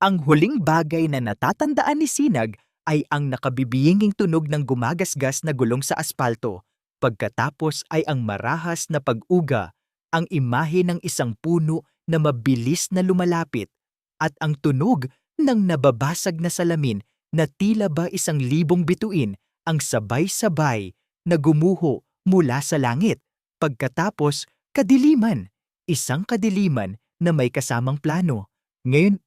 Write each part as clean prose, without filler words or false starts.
Ang huling bagay na natatandaan ni Sinag ay ang nakabibiyinging tunog ng gumagasgas na gulong sa aspalto. Pagkatapos ay ang marahas na pag-uga, ang imahe ng isang puno na mabilis na lumalapit, at ang tunog ng nababasag na salamin na tila ba 1,000 bituin ang sabay-sabay na gumuho mula sa langit. Pagkatapos, kadiliman, isang kadiliman na may kasamang plano. Ngayon,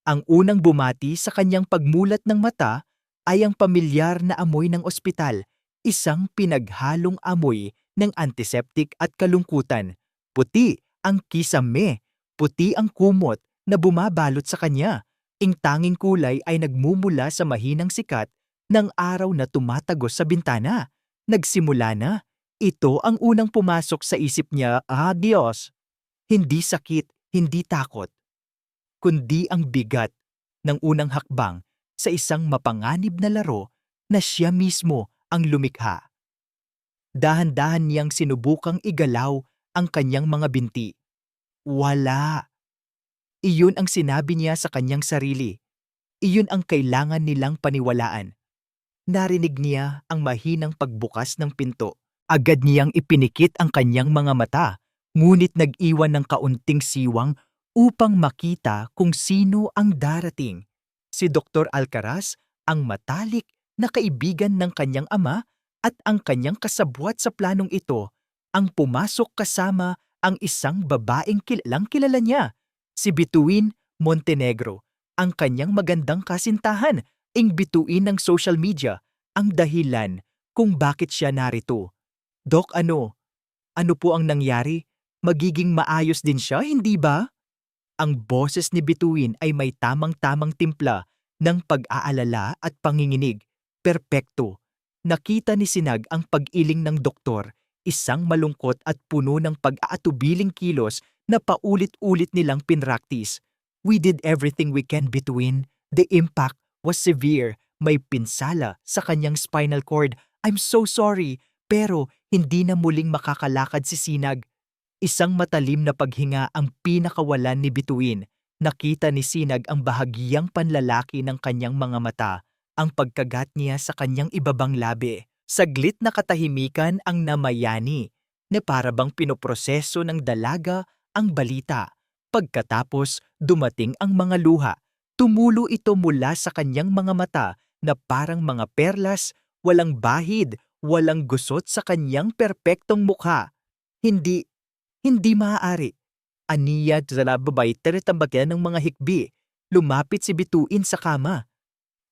ang unang bumati sa kanyang pagmulat ng mata ay ang pamilyar na amoy ng ospital, isang pinaghalong amoy ng antiseptic at kalungkutan. Puti ang kisame, puti ang kumot na bumabalot sa kanya. Ang tanging kulay ay nagmumula sa mahinang sikat ng araw na tumatagos sa bintana. Nagsimula na. Ito ang unang pumasok sa isip niya, Diyos. Hindi sakit, hindi takot, kundi ang bigat ng unang hakbang sa isang mapanganib na laro na siya mismo ang lumikha. Dahan-dahan niyang sinubukang igalaw ang kanyang mga binti. Wala. Iyon ang sinabi niya sa kanyang sarili. Iyon ang kailangan nilang paniwalaan. Narinig niya ang mahinang pagbukas ng pinto. Agad niyang ipinikit ang kanyang mga mata, ngunit nag-iwan ng kaunting siwang upang makita kung sino ang darating. Si Dr. Alcaraz, ang matalik na kaibigan ng kanyang ama at ang kanyang kasabwat sa planong ito, ang pumasok kasama ang isang babaeng kilalang kilala niya, si Bituin Montenegro, ang kanyang magandang kasintahan, ang bituin ng social media, ang dahilan kung bakit siya narito. Dok, ano? Ano po ang nangyari? Magiging maayos din siya, hindi ba? Ang boses ni Bituin ay may tamang-tamang timpla ng pag-aalala at panginginig. Perpekto. Nakita ni Sinag ang pag-iling ng doktor, isang malungkot at puno ng pag-aatubiling kilos na paulit-ulit nilang pinraktis. We did everything we can, Bituin. The impact was severe. May pinsala sa kanyang spinal cord. I'm so sorry, pero hindi na muling makakalakad si Sinag. Isang matalim na paghinga ang pinakawalan ni Bituin. Nakita ni Sinag ang bahagyang panlalaki ng kanyang mga mata, ang pagkagat niya sa kanyang ibabang labi. Saglit na katahimikan ang namayani, na parabang pinoproseso ng dalaga ang balita. Pagkatapos, dumating ang mga luha. Tumulo ito mula sa kanyang mga mata na parang mga perlas, walang bahid, walang gusot sa kanyang perpektong mukha. Hindi maaari. Aniya sa babay teretambagyan ng mga hikbi. Lumapit si Bituin sa kama.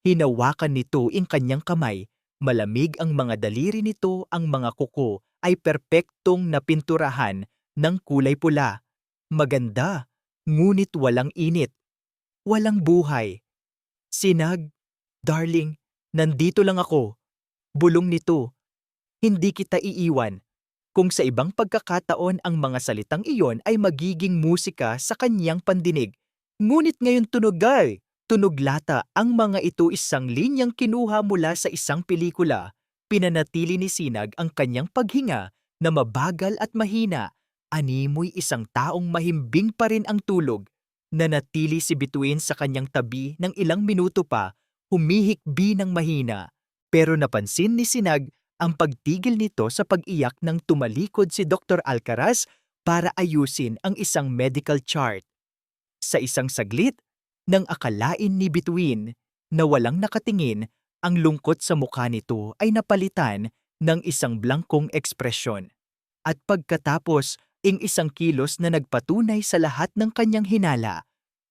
Hinawakan nito ang kanyang kamay. Malamig ang mga daliri nito, ang mga kuko ay perpektong napinturahan ng kulay pula. Maganda, ngunit walang init. Walang buhay. Sinag, darling, nandito lang ako. Bulong nito. Hindi kita iiwan. Kung sa ibang pagkakataon ang mga salitang iyon ay magiging musika sa kanyang pandinig. Ngunit ngayon tunog lata ang mga ito, isang linyang kinuha mula sa isang pelikula. Pinanatili ni Sinag ang kanyang paghinga na mabagal at mahina. Animoy isang taong mahimbing pa rin ang tulog. Nanatili si Bituin sa kanyang tabi ng ilang minuto pa, humihikbi ng mahina. Pero napansin ni Sinag ang pagtigil nito sa pag-iyak nang tumalikod si Dr. Alcaraz para ayusin ang isang medical chart. Sa isang saglit, nang akalain ni Bituin na walang nakatingin, ang lungkot sa mukha nito ay napalitan ng isang blangkong ekspresyon. At pagkatapos, isang kilos na nagpatunay sa lahat ng kanyang hinala.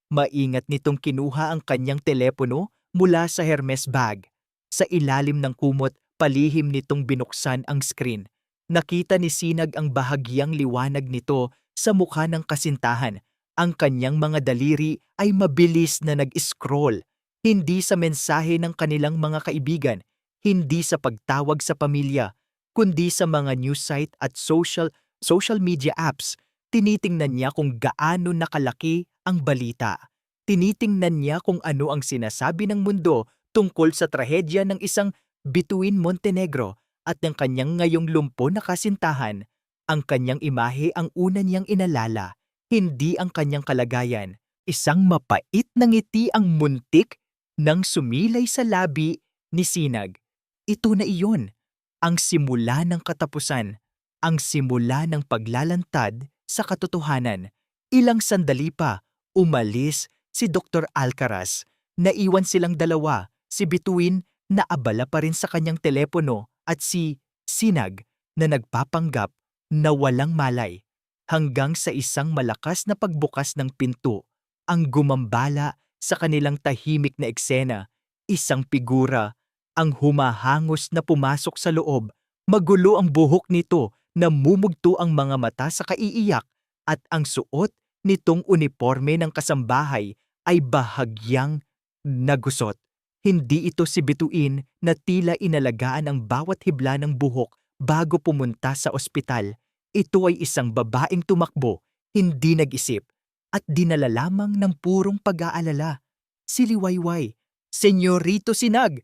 Maingat nitong kinuha ang kanyang telepono mula sa Hermes bag. Sa ilalim ng kumot, palihim nitong binuksan ang screen. Nakita ni Sinag ang bahagyang liwanag nito sa mukha ng kasintahan. Ang kanyang mga daliri ay mabilis na nag-scroll. Hindi sa mensahe ng kanilang mga kaibigan, hindi sa pagtawag sa pamilya, kundi sa mga news site at social media apps. Tinitingnan niya kung gaano nakalaki ang balita. Tinitingnan niya kung ano ang sinasabi ng mundo tungkol sa trahedya ng isang Bituin Montenegro at ng kanyang ngayong lumpo na kasintahan. Ang kanyang imahe ang una niyang inalala, hindi ang kanyang kalagayan, Isang mapait na ngiti ang muntik nang sumilay sa labi ni Sinag. Ito na iyon, ang simula ng katapusan, ang simula ng paglalantad sa katotohanan. Ilang sandali pa, umalis si Dr. Alcaraz. Naiwan silang dalawa, si Bituin na abala pa rin sa kanyang telepono at si Sinag na nagpapanggap na walang malay. Hanggang sa isang malakas na pagbukas ng pinto, ang gumambala sa kanilang tahimik na eksena, isang figura ang humahangos na pumasok sa loob. Magulo ang buhok nito, namumugto ang mga mata sa kaiiyak, at ang suot nitong uniforme ng kasambahay ay bahagyang nagusot. Hindi ito si Bituin na tila inalagaan ang bawat hibla ng buhok bago pumunta sa ospital. Ito ay isang babaeng tumakbo, hindi nag-isip, at dinala lamang ng purong pag-aalala. Si Liwayway, Senyorito Sinag!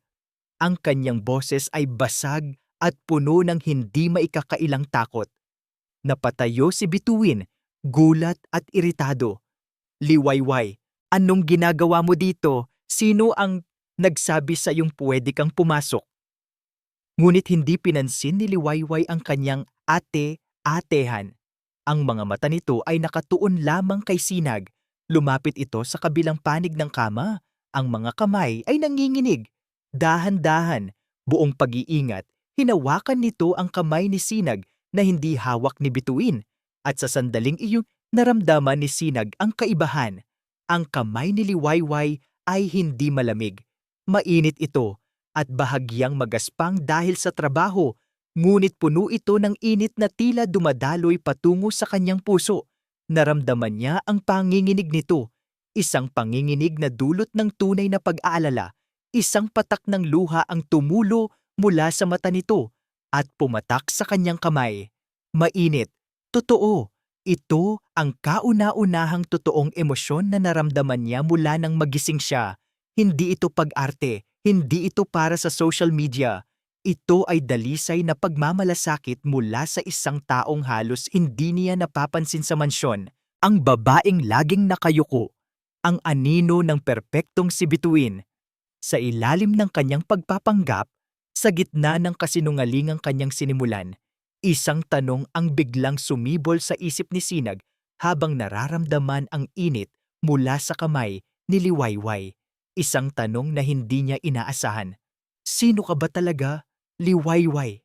Ang kanyang boses ay basag at puno ng hindi maikakailang takot. Napatayo si Bituin, gulat at iritado. Liwayway, anong ginagawa mo dito? Sino ang nagsabi sa iyong pwede kang pumasok? Ngunit hindi pinansin ni Liwayway ang kanyang ate-atehan. Ang mga mata nito ay nakatuon lamang kay Sinag. Lumapit ito sa kabilang panig ng kama. Ang mga kamay ay nanginginig. Dahan-dahan, buong pag-iingat, hinawakan nito ang kamay ni Sinag na hindi hawak ni Bituin. At sa sandaling iyon, naramdaman ni Sinag ang kaibahan. Ang kamay ni Liwayway ay hindi malamig. Mainit ito at bahagyang magaspang dahil sa trabaho. Ngunit puno ito ng init na tila dumadaloy patungo sa kanyang puso. Naramdaman niya ang panginginig nito. Isang panginginig na dulot ng tunay na pag-aalala. Isang patak ng luha ang tumulo mula sa mata nito at pumatak sa kanyang kamay. Mainit. Totoo. Ito ang kauna-unahang totoong emosyon na naramdaman niya mula nang magising siya. Hindi ito pag-arte. Hindi ito para sa social media. Ito ay dalisay na pagmamalasakit mula sa isang taong halos hindi niya napapansin sa mansyon. Ang babaeng laging nakayuko. Ang anino ng perpektong si Bituin. Sa ilalim ng kanyang pagpapanggap, sa gitna ng kasinungalingang kanyang sinimulan, isang tanong ang biglang sumibol sa isip ni Sinag habang nararamdaman ang init mula sa kamay ni Liwayway. Isang tanong na hindi niya inaasahan. Sino ka ba talaga, Liwayway?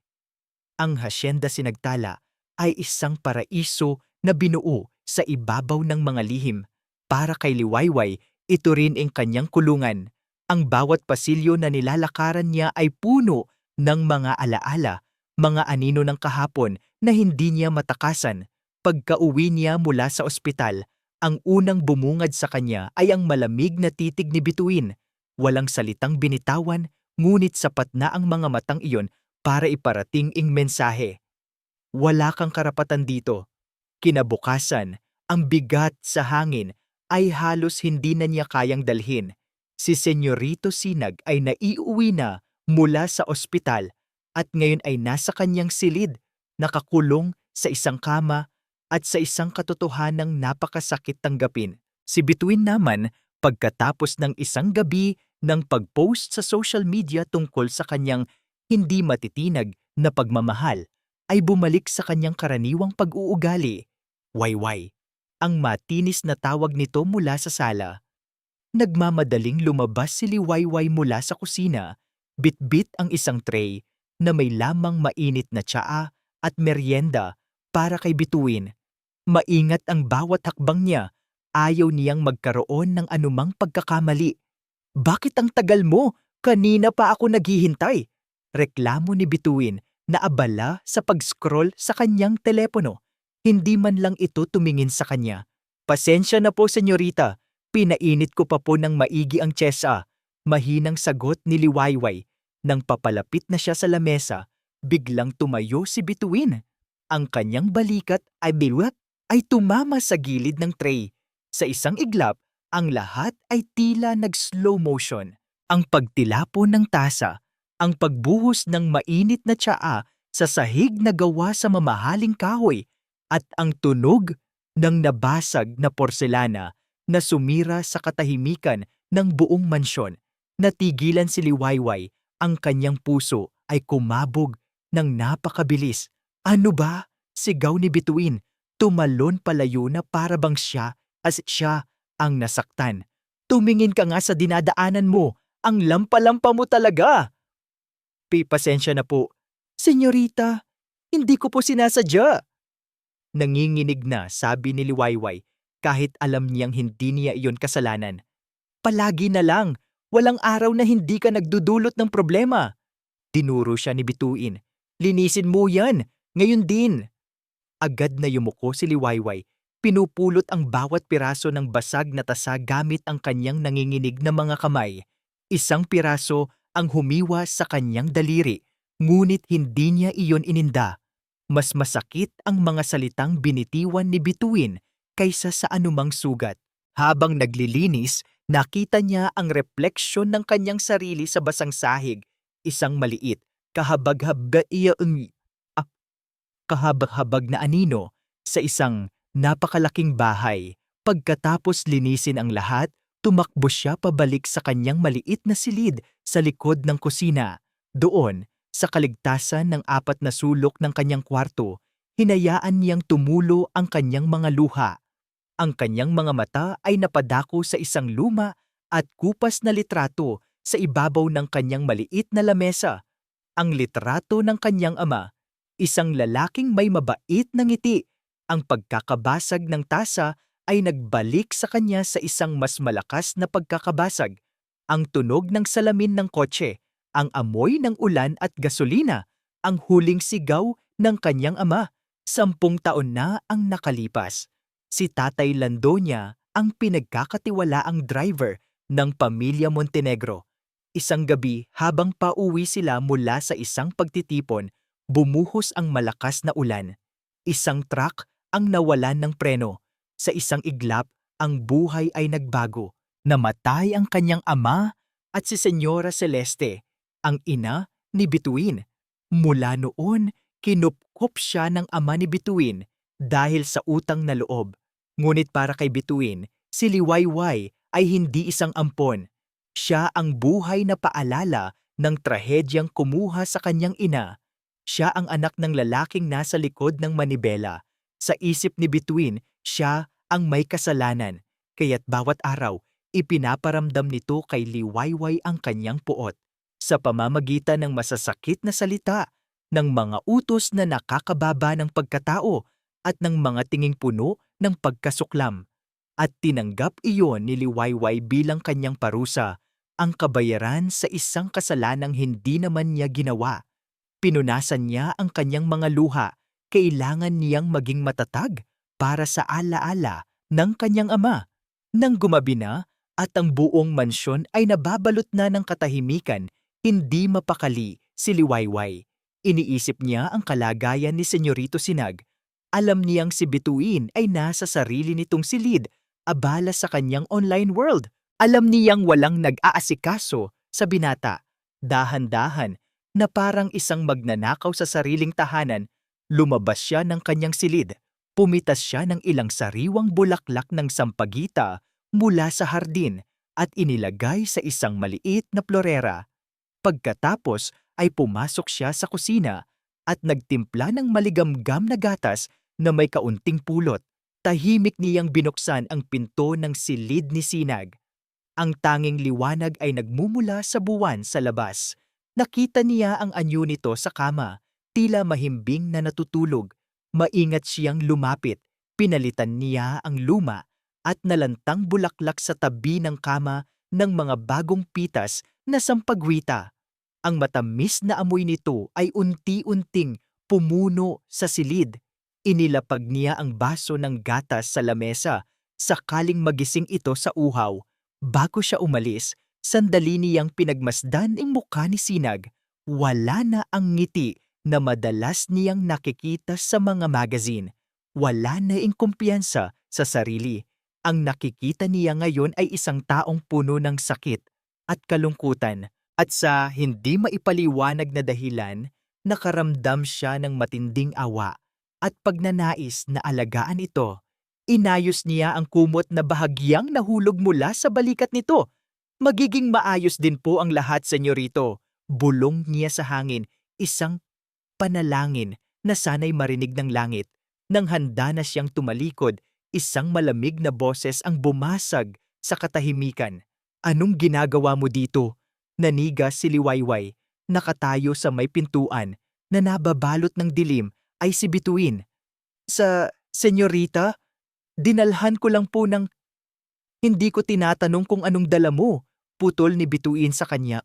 Ang hasyenda Sinagtala ay isang paraiso na binuo sa ibabaw ng mga lihim. Para kay Liwayway, ito rin ang kanyang kulungan. Ang bawat pasilyo na nilalakaran niya ay puno ng mga alaala, mga anino ng kahapon na hindi niya matakasan. Pagka-uwi niya mula sa ospital, ang unang bumungad sa kanya ay ang malamig na titig ni Bituin. Walang salitang binitawan, ngunit sapat na ang mga matang iyon para iparating ang mensahe. Wala kang karapatan dito. Kinabukasan, ang bigat sa hangin ay halos hindi na niya kayang dalhin. Si Senyorito Sinag ay naiuwi na mula sa ospital at ngayon ay nasa kanyang silid, nakakulong sa isang kama at sa isang katotohanang napakasakit tanggapin. Si Bituin naman, pagkatapos ng isang gabi ng pag-post sa social media tungkol sa kanyang hindi matitinag na pagmamahal, ay bumalik sa kanyang karaniwang pag-uugali. Wayway. Ang matinis na tawag nito mula sa sala. Nagmamadaling lumabas si Liwayway mula sa kusina, bitbit ang isang tray na may lamang mainit na tsaa at merienda para kay Bituin. Maingat ang bawat hakbang niya, ayaw niyang magkaroon ng anumang pagkakamali. Bakit ang tagal mo? Kanina pa ako naghihintay. Reklamo ni Bituin na abala sa pag-scroll sa kanyang telepono. Hindi man lang ito tumingin sa kanya. Pasensya na po, senyorita. Pinainit ko pa po ng maigi ang tsa. Mahinang sagot ni Liwayway. Nang papalapit na siya sa lamesa, biglang tumayo si Bituin. Ang kanyang balikat ay biwak ay tumama sa gilid ng tray. Sa isang iglap, ang lahat ay tila nag-slow motion. Ang pagtilapo ng tasa, ang pagbuhos ng mainit na tsaa sa sahig na gawa sa mamahaling kahoy, at ang tunog ng nabasag na porselana na sumira sa katahimikan ng buong mansyon. Natigilan si Liwayway, ang kanyang puso ay kumabog ng napakabilis. Ano ba? Sigaw ni Bituin. Tumalon palayo na para bang siya ang nasaktan. Tumingin ka nga sa dinadaanan mo. Ang lampa-lampa mo talaga. Pasensya na po. Senyorita, hindi ko po sinasadya. Nanginginig na sabi ni Liwayway kahit alam niyang hindi niya iyon kasalanan. Palagi na lang, walang araw na hindi ka nagdudulot ng problema. Tinuro siya ni Bituin. Linisin mo yan, ngayon din. Agad na yumuko si Liwayway. Pinupulot ang bawat piraso ng basag na tasa gamit ang kanyang nanginginig na mga kamay. Isang piraso ang humiwa sa kanyang daliri, ngunit hindi niya iyon ininda. Mas masakit ang mga salitang binitiwan ni Bituin kaysa sa anumang sugat. Habang naglilinis, nakita niya ang refleksyon ng kanyang sarili sa basang sahig, isang maliit, kahabag-habag na anino sa isang napakalaking bahay. Pagkatapos linisin ang lahat, tumakbo siya pabalik sa kanyang maliit na silid sa likod ng kusina. Doon, sa kaligtasan ng 4 na sulok ng kanyang kwarto, hinayaan niyang tumulo ang kanyang mga luha. Ang kanyang mga mata ay napadako sa isang luma at kupas na litrato sa ibabaw ng kanyang maliit na lamesa. Ang litrato ng kanyang ama, isang lalaking may mabait na ngiti. Ang pagkakabasag ng tasa ay nagbalik sa kanya sa isang mas malakas na pagkakabasag. Ang tunog ng salamin ng kotse, ang amoy ng ulan at gasolina, ang huling sigaw ng kanyang ama. 10 taon na ang nakalipas. Si Tatay Landoña ang pinagkakatiwalaang driver ng pamilya Montenegro. Isang gabi habang pauwi sila mula sa isang pagtitipon, bumuhos ang malakas na ulan. Isang truck ang nawalan ng preno. Sa isang iglap, ang buhay ay nagbago. Namatay ang kanyang ama at si Senyora Celeste, ang ina ni Bituin. Mula noon, kinupkop siya ng ama ni Bituin dahil sa utang na loob. Ngunit para kay Bituin, si Liwayway ay hindi isang ampon. Siya ang buhay na paalala ng trahedyang kumuha sa kanyang ina. Siya ang anak ng lalaking nasa likod ng manibela. Sa isip ni Bituin, siya ang may kasalanan. Kaya't bawat araw, ipinaparamdam nito kay Liwayway ang kanyang puot. Sa pamamagitan ng masasakit na salita, ng mga utos na nakakababa ng pagkatao at ng mga tinging puno ng pagkasuklam. At tinanggap iyon ni Liwayway bilang kanyang parusa, ang kabayaran sa isang kasalanang hindi naman niya ginawa. Pinunasan niya ang kanyang mga luha, kailangan niyang maging matatag para sa alaala ng kanyang ama. Nang gumabi na at ang buong mansyon ay nababalot na ng katahimikan, hindi mapakali si Liwayway. Iniisip niya ang kalagayan ni Senyorito Sinag. Alam niyang si Bituin ay nasa sarili nitong silid, abala sa kanyang online world. Alam niyang walang nag-aasikaso sa binata. Dahan-dahan, na parang isang magnanakaw sa sariling tahanan, lumabas siya ng kanyang silid. Pumitas siya ng ilang sariwang bulaklak ng sampagita mula sa hardin at inilagay sa isang maliit na florera. Pagkatapos ay pumasok siya sa kusina at nagtimpla ng maligamgam na gatas na may kaunting pulot. Tahimik niyang binuksan ang pinto ng silid ni Sinag. Ang tanging liwanag ay nagmumula sa buwan sa labas. Nakita niya ang anyo nito sa kama, tila mahimbing na natutulog. Maingat siyang lumapit, pinalitan niya ang luma at nalantang bulaklak sa tabi ng kama ng mga bagong pitas na sampagwita. Ang matamis na amoy nito ay unti-unting pumuno sa silid. Inilapag niya ang baso ng gatas sa lamesa, sakaling magising ito sa uhaw. Bago siya umalis, sandali niyang pinagmasdan ang mukha ni Sinag. Wala na ang ngiti na madalas niyang nakikita sa mga magazine. Wala na ang kumpiyansa sa sarili. Ang nakikita niya ngayon ay isang taong puno ng sakit at kalungkutan. At sa hindi maipaliwanag na dahilan, nakaramdam siya ng matinding awa at pagnanais na alagaan ito. Inayos niya ang kumot na bahagyang nahulog mula sa balikat nito. Magiging maayos din po ang lahat, senyorito. Bulong niya sa hangin, isang panalangin na sana'y marinig ng langit. Nang handa na siyang tumalikod, isang malamig na boses ang bumasag sa katahimikan. Anong ginagawa mo dito? Nanigas si Liwayway. Nakatayo sa may pintuan na nababalot ng dilim ay si Bituin. Senyorita, dinalhan ko lang po ng hindi ko tinatanong kung anong dala mo. Putol ni Bituin sa kanya.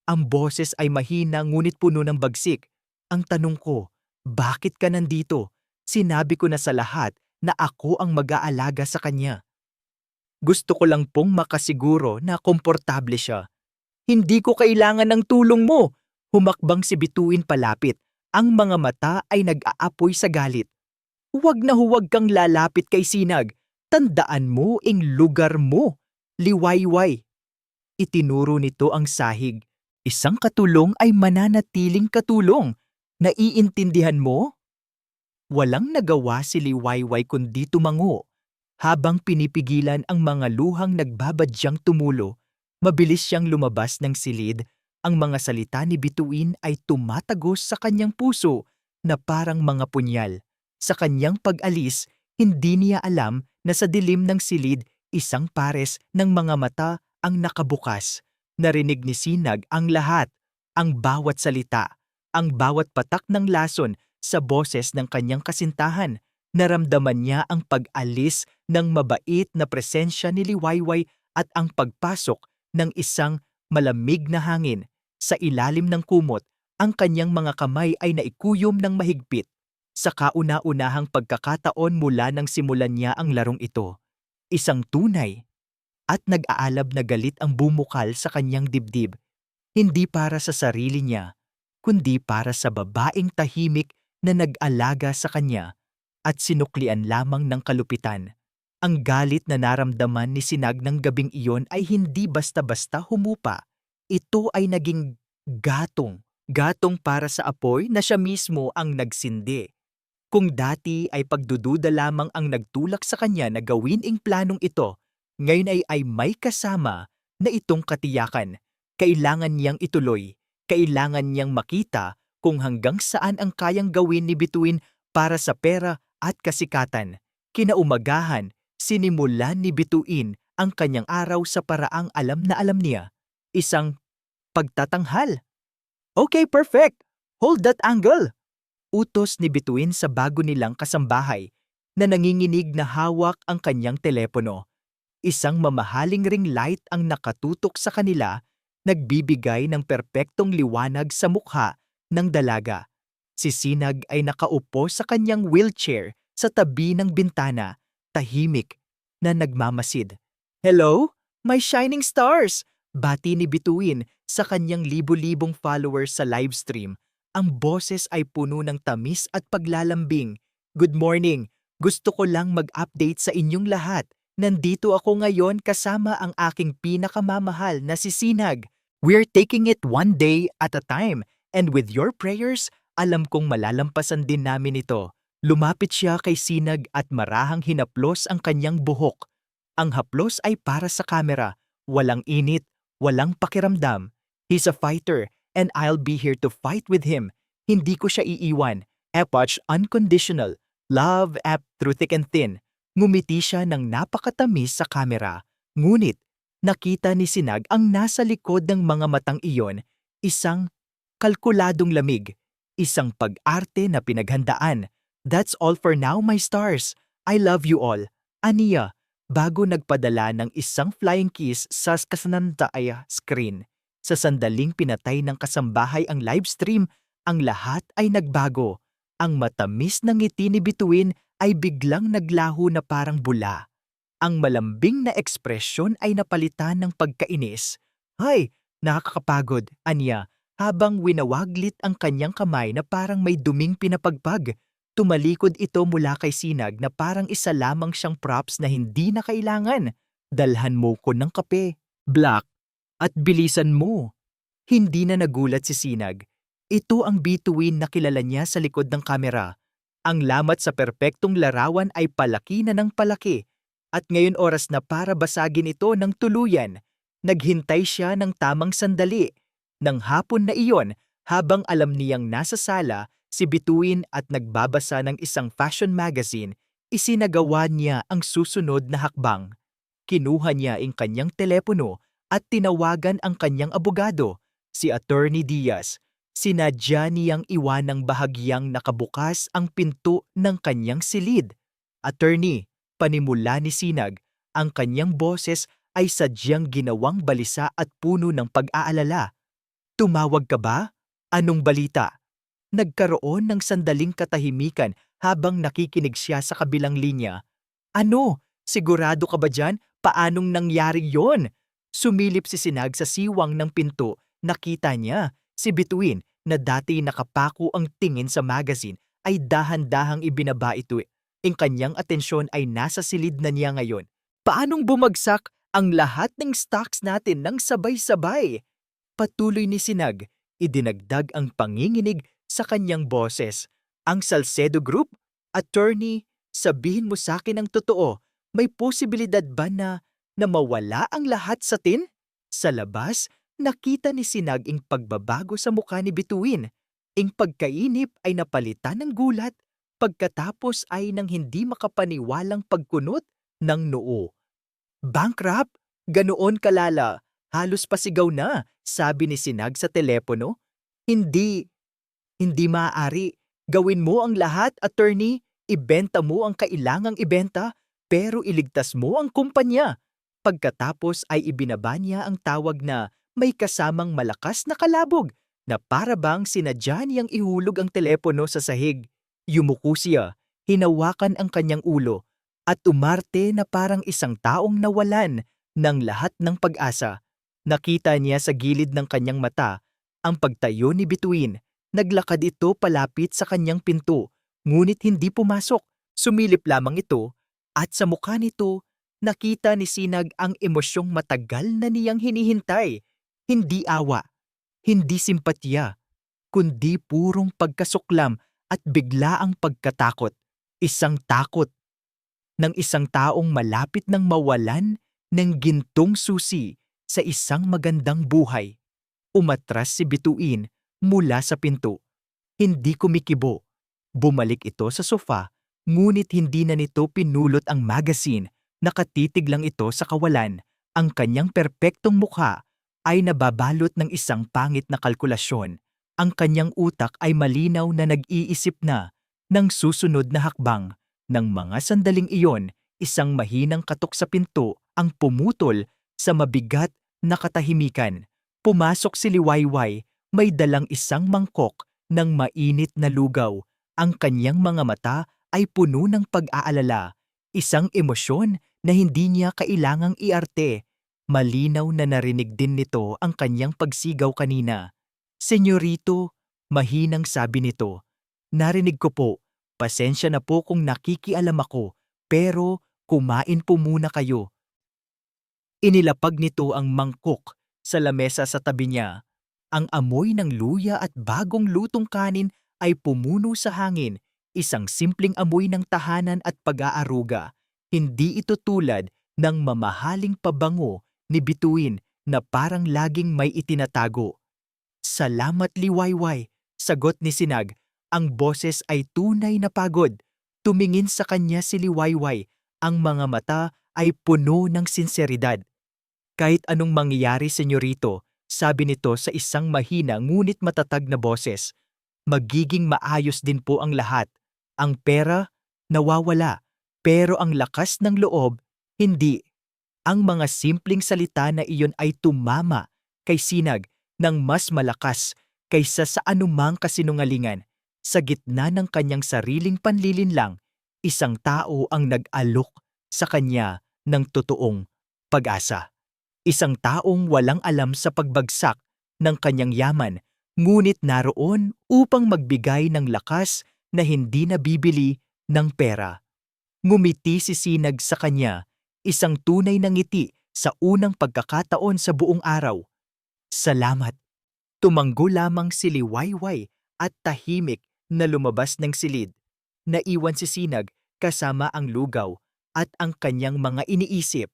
Ang boses ay mahina ngunit puno ng bagsik. Ang tanong ko, bakit ka nandito? Sinabi ko na sa lahat na ako ang mag-aalaga sa kanya. Gusto ko lang pong makasiguro na komportable siya. Hindi ko kailangan ng tulong mo. Humakbang si Bituin palapit. Ang mga mata ay nag-aapoy sa galit. Huwag na huwag kang lalapit kay Sinag. Tandaan mo ang lugar mo. Liwayway. Itinuro nito ang sahig. Isang katulong ay mananatiling katulong. Naiintindihan mo? Walang nagawa si Liwayway kundi tumango. Habang pinipigilan ang mga luhang nagbabadyang tumulo, mabilis siyang lumabas ng silid. Ang mga salita ni Bituin ay tumatagos sa kanyang puso na parang mga punyal. Sa kanyang pag-alis, hindi niya alam na sa dilim ng silid, isang pares ng mga mata ang nakabukas. Narinig ni Sinag ang lahat, ang bawat salita, ang bawat patak ng lason sa boses ng kanyang kasintahan. Naramdaman niya ang pag-alis ng mabait na presensya ni Liwayway at ang pagpasok ng isang malamig na hangin. Sa ilalim ng kumot, ang kanyang mga kamay ay naikuyom ng mahigpit. Sa kauna-unahang pagkakataon mula nang simulan niya ang larong ito, isang tunay at nag-aalab na galit ang bumukal sa kanyang dibdib. Hindi para sa sarili niya, kundi para sa babaeng tahimik na nag-alaga sa kanya at sinuklian lamang ng kalupitan. Ang galit na naramdaman ni Sinag ng gabing iyon ay hindi basta-basta humupa. Ito ay naging gatong. Gatong para sa apoy na siya mismo ang nagsindi. Kung dati ay pagdududa lamang ang nagtulak sa kanya na gawin ang planong ito, ngayon ay may kasama na itong katiyakan. Kailangan niyang ituloy. Kailangan niyang makita kung hanggang saan ang kayang gawin ni Bituin para sa pera at kasikatan. Kinaumagahan, sinimulan ni Bituin ang kanyang araw sa paraang alam na alam niya. Isang pagtatanghal. Okay, perfect. Hold that angle. Utos ni Bituin sa bago nilang kasambahay na nanginginig na hawak ang kanyang telepono. Isang mamahaling ring light ang nakatutok sa kanila, nagbibigay ng perpektong liwanag sa mukha ng dalaga. Si Sinag ay nakaupo sa kanyang wheelchair sa tabi ng bintana, tahimik na nagmamasid. Hello, my shining stars! Bati ni Bituin sa kanyang libu-libong followers sa livestream. Ang boses ay puno ng tamis at paglalambing. Good morning! Gusto ko lang mag-update sa inyong lahat. Nandito ako ngayon kasama ang aking pinakamamahal na si Sinag. We're taking it one day at a time, and with your prayers, alam kong malalampasan din namin ito. Lumapit siya kay Sinag at marahang hinaplos ang kanyang buhok. Ang haplos ay para sa kamera. Walang init, walang pakiramdam. He's a fighter, and I'll be here to fight with him. Hindi ko siya iiwan. Epatch unconditional. Love app through thick and thin. Ngumiti siya ng napakatamis sa kamera. Ngunit, nakita ni Sinag ang nasa likod ng mga matang iyon, isang kalkuladong lamig, isang pag-arte na pinaghandaan. That's all for now, my stars. I love you all. Aniya, bago nagpadala ng isang flying kiss sa kasanantaya screen. Sa sandaling pinatay ng kasambahay ang livestream, ang lahat ay nagbago. Ang matamis na ngiti ni Bituin ay biglang naglaho na parang bula. Ang malambing na ekspresyon ay napalitan ng pagkainis. Hay, nakakapagod, anya, habang winawaglit ang kanyang kamay na parang may duming pinapagpag. Tumalikod ito mula kay Sinag na parang isa lamang siyang props na hindi na kailangan. Dalhan mo ko ng kape, Black, at bilisan mo. Hindi na nagulat si Sinag. Ito ang Bituin na kilala niya sa likod ng kamera. Ang lamat sa perpektong larawan ay palaki na ng palaki, at ngayon oras na para basagin ito ng tuluyan. Naghintay siya ng tamang sandali. Nang hapon na iyon, habang alam niyang nasa sala, si Bituin at nagbabasa ng isang fashion magazine, isinagawa niya ang susunod na hakbang. Kinuha niya ang kanyang telepono at tinawagan ang kanyang abogado, si Attorney Diaz. Sinadya niyang iwanang bahagyang nakabukas ang pinto ng kanyang silid. Attorney, panimula ni Sinag, ang kanyang boses ay sadyang ginawang balisa at puno ng pag-aalala. Tumawag ka ba? Anong balita? Nagkaroon ng sandaling katahimikan habang nakikinig siya sa kabilang linya. Ano? Sigurado ka ba dyan? Paanong nangyari yon? Sumilip si Sinag sa siwang ng pinto. Nakita niya si Bituin na dati nakapako ang tingin sa magazine ay dahan-dahang ibinaba ito. Ang kanyang atensyon ay nasa silid na niya ngayon. Paanong bumagsak ang lahat ng stocks natin ng sabay-sabay? Patuloy ni Sinag, idinagdag ang panginginig sa kanyang boses. Ang Salcedo Group? Attorney, sabihin mo sa akin ang totoo. May posibilidad ba na mawala ang lahat sa tin? Sa labas, nakita ni Sinag ang pagbabago sa mukha ni Bituin. Ang pagkainip ay napalitan ng gulat, pagkatapos ay nang hindi makapaniwalang pagkunot ng noo. Bankrupt? Ganoon kalala. Halos pasigaw na, sabi ni Sinag sa telepono. Hindi maaari. Gawin mo ang lahat, attorney. Ibenta mo ang kailangang ibenta, pero iligtas mo ang kumpanya. Pagkatapos ay ibinaba niya ang tawag na may kasamang malakas na kalabog na para bang sinadya niyang ihulog ang telepono sa sahig. Yumuko siya, hinawakan ang kanyang ulo, at umarte na parang isang taong nawalan ng lahat ng pag-asa. Nakita niya sa gilid ng kanyang mata ang pagtayo ni Bituin. Naglakad ito palapit sa kanyang pinto, ngunit hindi pumasok. Sumilip lamang ito, at sa mukha nito, nakita ni Sinag ang emosyong matagal na niyang hinihintay. Hindi awa, hindi simpatya, kundi purong pagkasuklam at biglaang pagkatakot. Isang takot ng isang taong malapit ng mawalan ng gintong susi sa isang magandang buhay. Umatras si Bituin mula sa pinto. Hindi kumikibo. Bumalik ito sa sofa, ngunit hindi na nito pinulot ang magazine. Nakatitig lang ito sa kawalan. Ang kanyang perpektong mukha ay nababalot ng isang pangit na kalkulasyon. Ang kanyang utak ay malinaw na nag-iisip na ng susunod na hakbang. Nang mga sandaling iyon, isang mahinang katok sa pinto ang pumutol sa mabigat na katahimikan. Pumasok si Liwayway, may dalang isang mangkok ng mainit na lugaw. Ang kanyang mga mata ay puno ng pag-aalala, isang emosyon na hindi niya kailangang iarte. Malinaw na narinig din nito ang kanyang pagsigaw kanina. Senyorito, mahinang sabi nito. Narinig ko po, pasensya na po kung nakikialam ako, pero kumain po muna kayo. Inilapag nito ang mangkok sa lamesa sa tabi niya. Ang amoy ng luya at bagong lutong kanin ay pumuno sa hangin, isang simpleng amoy ng tahanan at pag-aaruga. Hindi ito tulad ng mamahaling pabango ni Bituin na parang laging may itinatago. Salamat Liwayway, sagot ni Sinag. Ang boses ay tunay na pagod. Tumingin sa kanya si Liwayway, ang mga mata ay puno ng sinseridad. Kahit anong mangyari, senyorito, sabi nito sa isang mahina ngunit matatag na boses, magiging maayos din po ang lahat. Ang pera, nawawala, pero ang lakas ng loob, hindi. Ang mga simpleng salita na iyon ay tumama kay Sinag ng mas malakas kaysa sa anumang kasinungalingan. Sa gitna ng kanyang sariling panlilinlang, isang tao ang nag-alok sa kanya ng totoong pag-asa. Isang taong walang alam sa pagbagsak ng kanyang yaman, ngunit naroon upang magbigay ng lakas na hindi nabibili ng pera. Ngumiti si Sinag sa kanya, isang tunay na ngiti sa unang pagkakataon sa buong araw. Salamat. Tumanggo lamang si Liwayway at tahimik na lumabas ng silid. Naiwan si Sinag kasama ang lugaw at ang kanyang mga iniisip.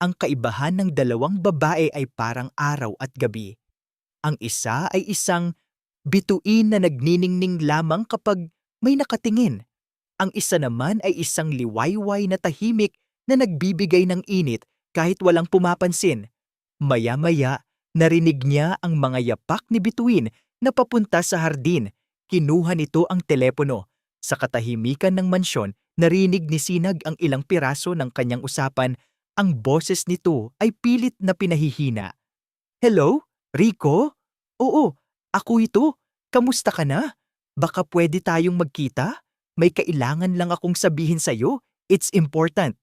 Ang kaibahan ng dalawang babae ay parang araw at gabi. Ang isa ay isang bituin na nagniningning lamang kapag may nakatingin. Ang isa naman ay isang liwayway na tahimik na nagbibigay ng init kahit walang pumapansin. Maya-maya, narinig niya ang mga yapak ni Bituin na papunta sa hardin. Kinuha nito ang telepono. Sa katahimikan ng mansyon, narinig ni Sinag ang ilang piraso ng kanyang usapan. Ang boses nito ay pilit na pinahihina. Hello? Rico? Oo, ako ito. Kamusta ka na? Baka pwede tayong magkita? May kailangan lang akong sabihin sa'yo. It's important.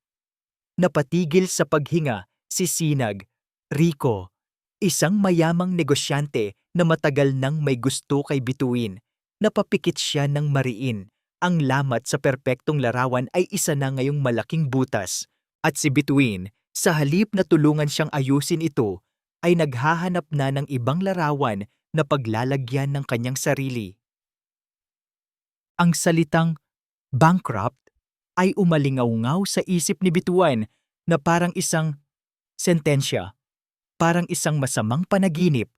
Napatigil sa paghinga si Sinag. Rico, isang mayamang negosyante na matagal nang may gusto kay Bituin. Napapikit siya ng mariin. Ang lamat sa perpektong larawan ay isa na ngayong malaking butas. At si Bituin, sa halip na tulungan siyang ayusin ito, ay naghahanap na ng ibang larawan na paglalagyan ng kanyang sarili. Ang salitang bankrupt ay umalingaw-ngaw sa isip ni Bituin na parang isang sentensya, parang isang masamang panaginip.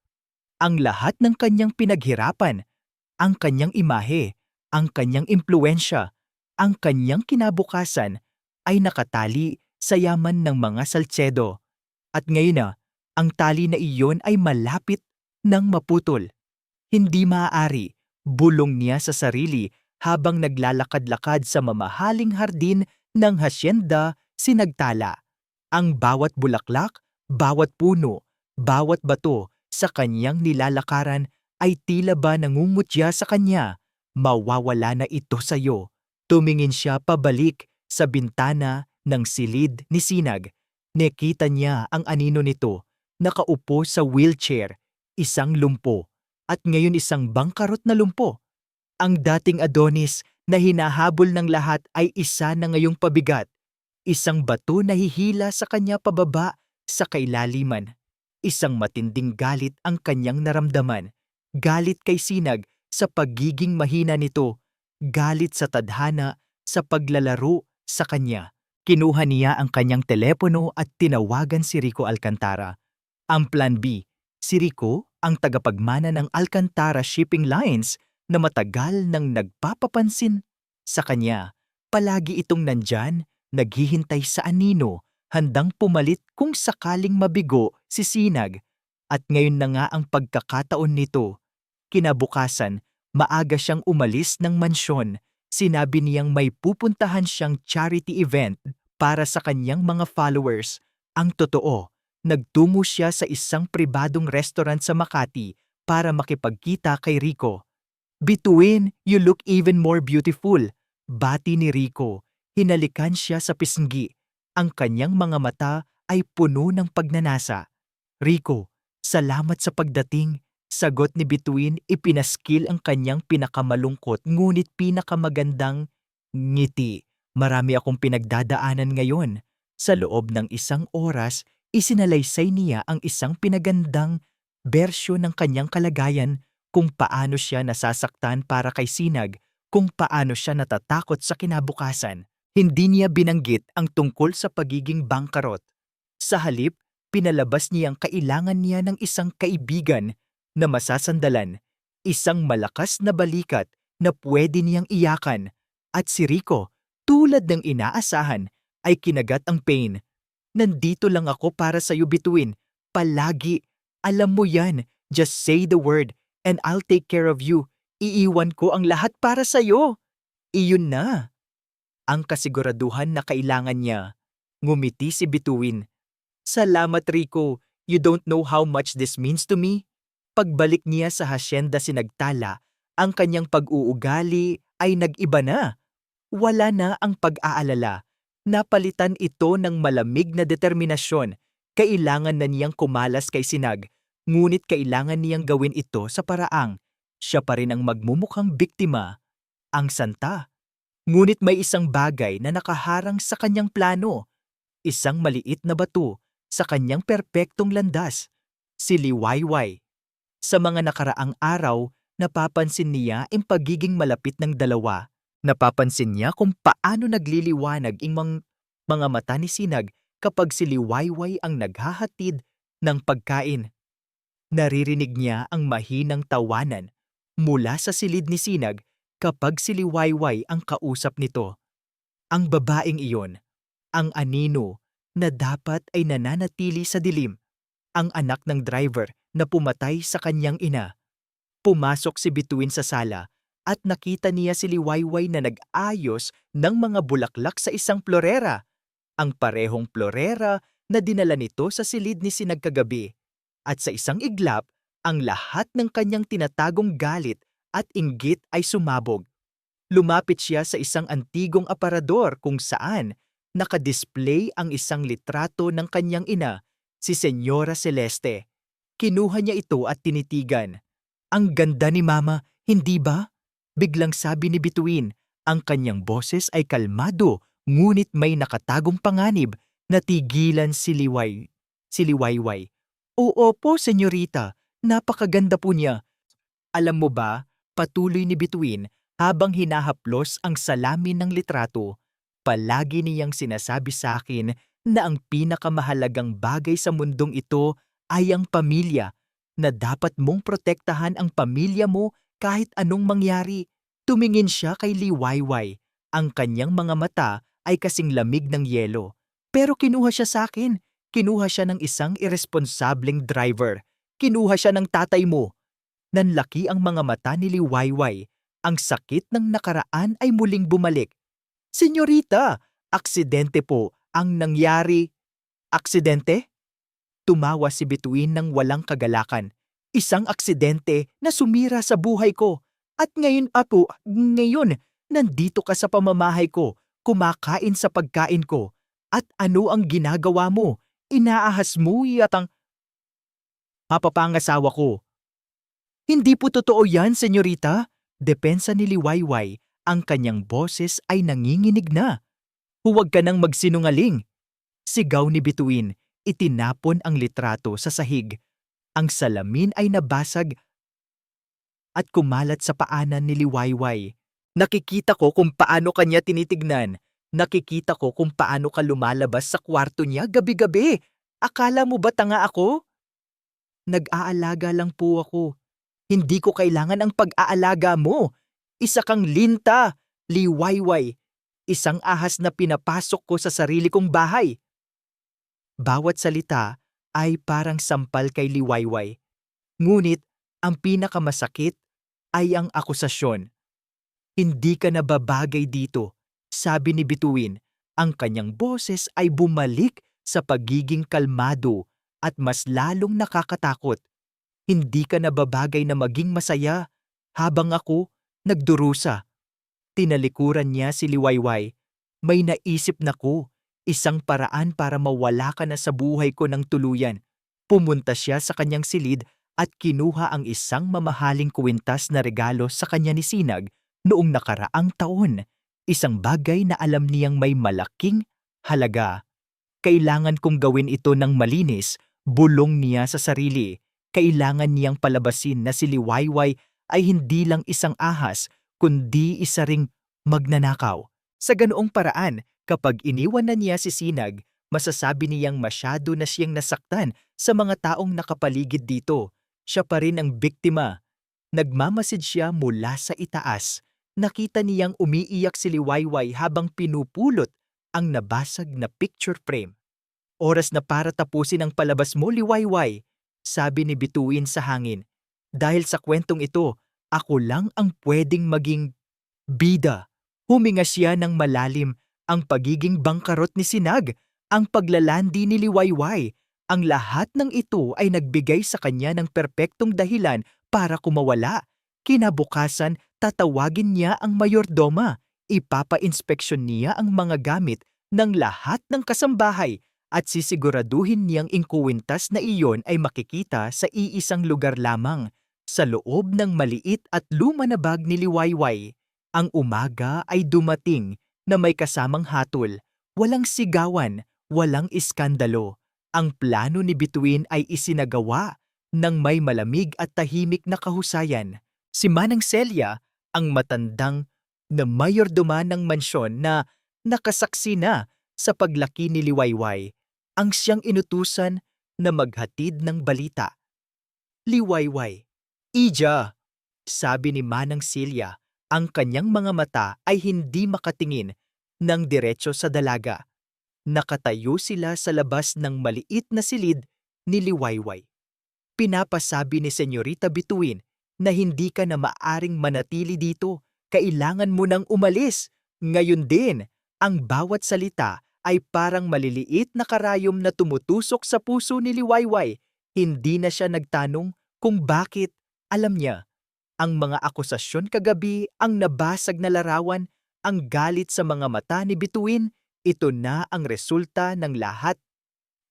Ang lahat ng kanyang pinaghirapan, ang kanyang imahe, ang kanyang impluensya, ang kanyang kinabukasan ay nakatali sa yaman ng mga Salcedo. At ngayon na, ang tali na iyon ay malapit nang maputol. Hindi maaari, bulong niya sa sarili habang naglalakad-lakad sa mamahaling hardin ng hasyenda Sinagtala. Ang bawat bulaklak, bawat puno, bawat bato sa kanyang nilalakaran ay tila ba nangungutya sa kanya. Mawawala na ito sa'yo. Tumingin siya pabalik sa bintana ng silid ni Sinag. Nakita niya ang anino nito, nakaupo sa wheelchair, isang lumpo, at ngayon isang bangkarot na lumpo. Ang dating Adonis na hinahabol ng lahat ay isa na ngayong pabigat. Isang bato na hihila sa kanya pababa sa kailaliman. Isang matinding galit ang kanyang naramdaman. Galit kay Sinag sa pagiging mahina nito. Galit sa tadhana sa paglalaro sa kanya. Kinuha niya ang kanyang telepono at tinawagan si Rico Alcantara. Ang plan B, si Rico ang tagapagmana ng Alcantara Shipping Lines na matagal nang nagpapapansin sa kanya. Palagi itong nandyan, naghihintay sa anino, handang pumalit kung sakaling mabigo si Sinag. At ngayon na nga ang pagkakataon nito. Kinabukasan, maaga siyang umalis ng mansyon. Sinabi niyang may pupuntahan siyang charity event para sa kanyang mga followers. Ang totoo, nagtungo siya sa isang pribadong restaurant sa Makati para makipagkita kay Rico. Bituin, you look even more beautiful. Bati ni Rico. Hinalikan siya sa pisngi. Ang kanyang mga mata ay puno ng pagnanasa. Rico, salamat sa pagdating. Sagot ni Bituin, ipinaskil ang kanyang pinakamalungkot ngunit pinakamagandang ngiti. Marami akong pinagdadaanan ngayon. Sa loob ng isang oras, isinalaysay niya ang isang pinagandang bersyon ng kanyang kalagayan, kung paano siya nasasaktan para kay Sinag, kung paano siya natatakot sa kinabukasan. Hindi niya binanggit ang tungkol sa pagiging bangkarot. Sa halip, pinalabas niya ang kailangan niya ng isang kaibigan na masasandalan, isang malakas na balikat na pwede niyang iyakan. At si Rico, tulad ng inaasahan, ay kinagat ang pain. Nandito lang ako para sa'yo, Bituin. Palagi. Alam mo yan. Just say the word and I'll take care of you. Iiwan ko ang lahat para sa'yo. Iyon na. Ang kasiguraduhan na kailangan niya. Ngumiti si Bituin. Salamat, Rico. You don't know how much this means to me. Pagbalik niya sa hasyenda Sinagtala, ang kanyang pag-uugali ay nag-iba na. Wala na ang pag-aalala. Napalitan ito ng malamig na determinasyon. Kailangan na niyang kumalas kay Sinag, ngunit kailangan niyang gawin ito sa paraang siya pa rin ang magmumukhang biktima, ang santa. Ngunit may isang bagay na nakaharang sa kanyang plano. Isang maliit na bato sa kanyang perpektong landas. Si Liwayway. Sa mga nakaraang araw, napapansin niya ang pagiging malapit ng dalawa. Napapansin niya kung paano nagliliwanag mga mata ni Sinag kapag si Liwayway ang naghahatid ng pagkain. Naririnig niya ang mahinang tawanan mula sa silid ni Sinag kapag si Liwayway ang kausap nito. Ang babaeng iyon, ang anino na dapat ay nananatili sa dilim, ang anak ng driver na pumatay sa kanyang ina. Pumasok si Bituin sa sala at nakita niya si Liwayway na nag-ayos ng mga bulaklak sa isang plorera, ang parehong plorera na dinala nito sa silid ni Sinag kagabi. At sa isang iglap, ang lahat ng kanyang tinatagong galit at inggit ay sumabog. Lumapit siya sa isang antigong aparador kung saan nakadisplay ang isang litrato ng kanyang ina, si Senyora Celeste. Kinuha niya ito at tinitigan. "Ang ganda ni Mama, hindi ba?" Biglang sabi ni Bituin. Ang kanyang boses ay kalmado, ngunit may nakatagong panganib. Natigilan si Liwayway. "Oo po, senyorita. Napakaganda po niya." "Alam mo ba," patuloy ni Bituin habang hinahaplos ang salamin ng litrato, "palagi niyang sinasabi sa akin na ang pinakamahalagang bagay sa mundong ito ay ang pamilya, na dapat mong protektahan ang pamilya mo kahit anong mangyari." Tumingin siya kay Liwayway. Ang kanyang mga mata ay kasing lamig ng yelo. "Pero kinuha siya sa akin. Kinuha siya ng isang irresponsableng driver. Kinuha siya ng tatay mo." Nanlaki ang mga mata ni Liwayway. Ang sakit ng nakaraan ay muling bumalik. "Senyorita, aksidente po ang nangyari." "Aksidente?" Tumawa si Bituin ng walang kagalakan. "Isang aksidente na sumira sa buhay ko. At ngayon, nandito ka sa pamamahay ko, kumakain sa pagkain ko. At ano ang ginagawa mo? Inaahas mo yatang mapapangasawa ko." "Hindi po totoo yan, senyorita." Depensa ni Liwayway. Ang kanyang boses ay nanginginig na. "Huwag ka nang magsinungaling." Sigaw ni Bituin. Itinapon ang litrato sa sahig. Ang salamin ay nabasag at kumalat sa paanan ni Liwayway. "Nakikita ko kung paano kanya tinitignan. Nakikita ko kung paano ka lumalabas sa kwarto niya gabi-gabi. Akala mo ba tanga ako?" "Nag-aalaga lang po ako." "Hindi ko kailangan ang pag-aalaga mo. Isa kang linta, Liwayway. Isang ahas na pinapasok ko sa sarili kong bahay." Bawat salita ay parang sampal kay Liwayway. Ngunit ang pinakamasakit ay ang akusasyon. "Hindi ka nababagay dito," sabi ni Bituin. Ang kanyang boses ay bumalik sa pagiging kalmado at mas lalong nakakatakot. "Hindi ka nababagay na maging masaya habang ako nagdurusa." Tinalikuran niya si Liwayway. "May naisip na ko, isang paraan para mawala ka na sa buhay ko ng tuluyan." Pumunta siya sa kanyang silid at kinuha ang isang mamahaling kwintas na regalo sa kanya ni Sinag noong nakaraang taon. Isang bagay na alam niyang may malaking halaga. "Kailangan kong gawin ito ng malinis," bulong niya sa sarili. Kailangan niyang palabasin na si Liwayway ay hindi lang isang ahas, kundi isa ring magnanakaw. Sa ganoong paraan, kapag iniwan na niya si Sinag, masasabi niyang masyado na siyang nasaktan sa mga taong nakapaligid dito. Siya pa rin ang biktima. Nagmamasid siya mula sa itaas. Nakita niyang umiiyak si Liwayway habang pinupulot ang nabasag na picture frame. "Oras na para tapusin ang palabas mo, Liwayway," sabi ni Bituin sa hangin. "Dahil sa kwentong ito, ako lang ang pwedeng maging bida." Huminga siya ng malalim. Ang pagiging bangkarot ni Sinag, ang paglalandi ni Liwayway, ang lahat ng ito ay nagbigay sa kanya ng perpektong dahilan para kumawala. Kinabukasan, tatawagin niya ang mayordoma. Ipapa-inspeksyon niya ang mga gamit ng lahat ng kasambahay at sisiguraduhin niyang ingkuwintas na iyon ay makikita sa iisang lugar lamang, sa loob ng maliit at luma na bag ni Liwayway. Ang umaga ay dumating na may kasamang hatol. Walang sigawan, walang iskandalo. Ang plano ni Bituin ay isinagawa ng may malamig at tahimik na kahusayan. Si Manang Celia, ang matandang na mayordoma ng mansyon na nakasaksi na sa paglaki ni Liwayway ang siyang inutusan na maghatid ng balita. Liwayway, Ija, sabi ni Manang Silya, ang kanyang mga mata ay hindi makatingin ng diretso sa dalaga. Nakatayo sila sa labas ng maliit na silid ni Liwayway. Pinapasabi ni Senyorita Bituin na hindi ka na maaring manatili dito. Kailangan mo nang umalis. Ngayon din, ang bawat salita ay parang maliliit na karayom na tumutusok sa puso ni Liwayway. Hindi na siya nagtanong kung bakit. Alam niya, ang mga akusasyon kagabi, ang nabasag na larawan, ang galit sa mga mata ni Bituin, ito na ang resulta ng lahat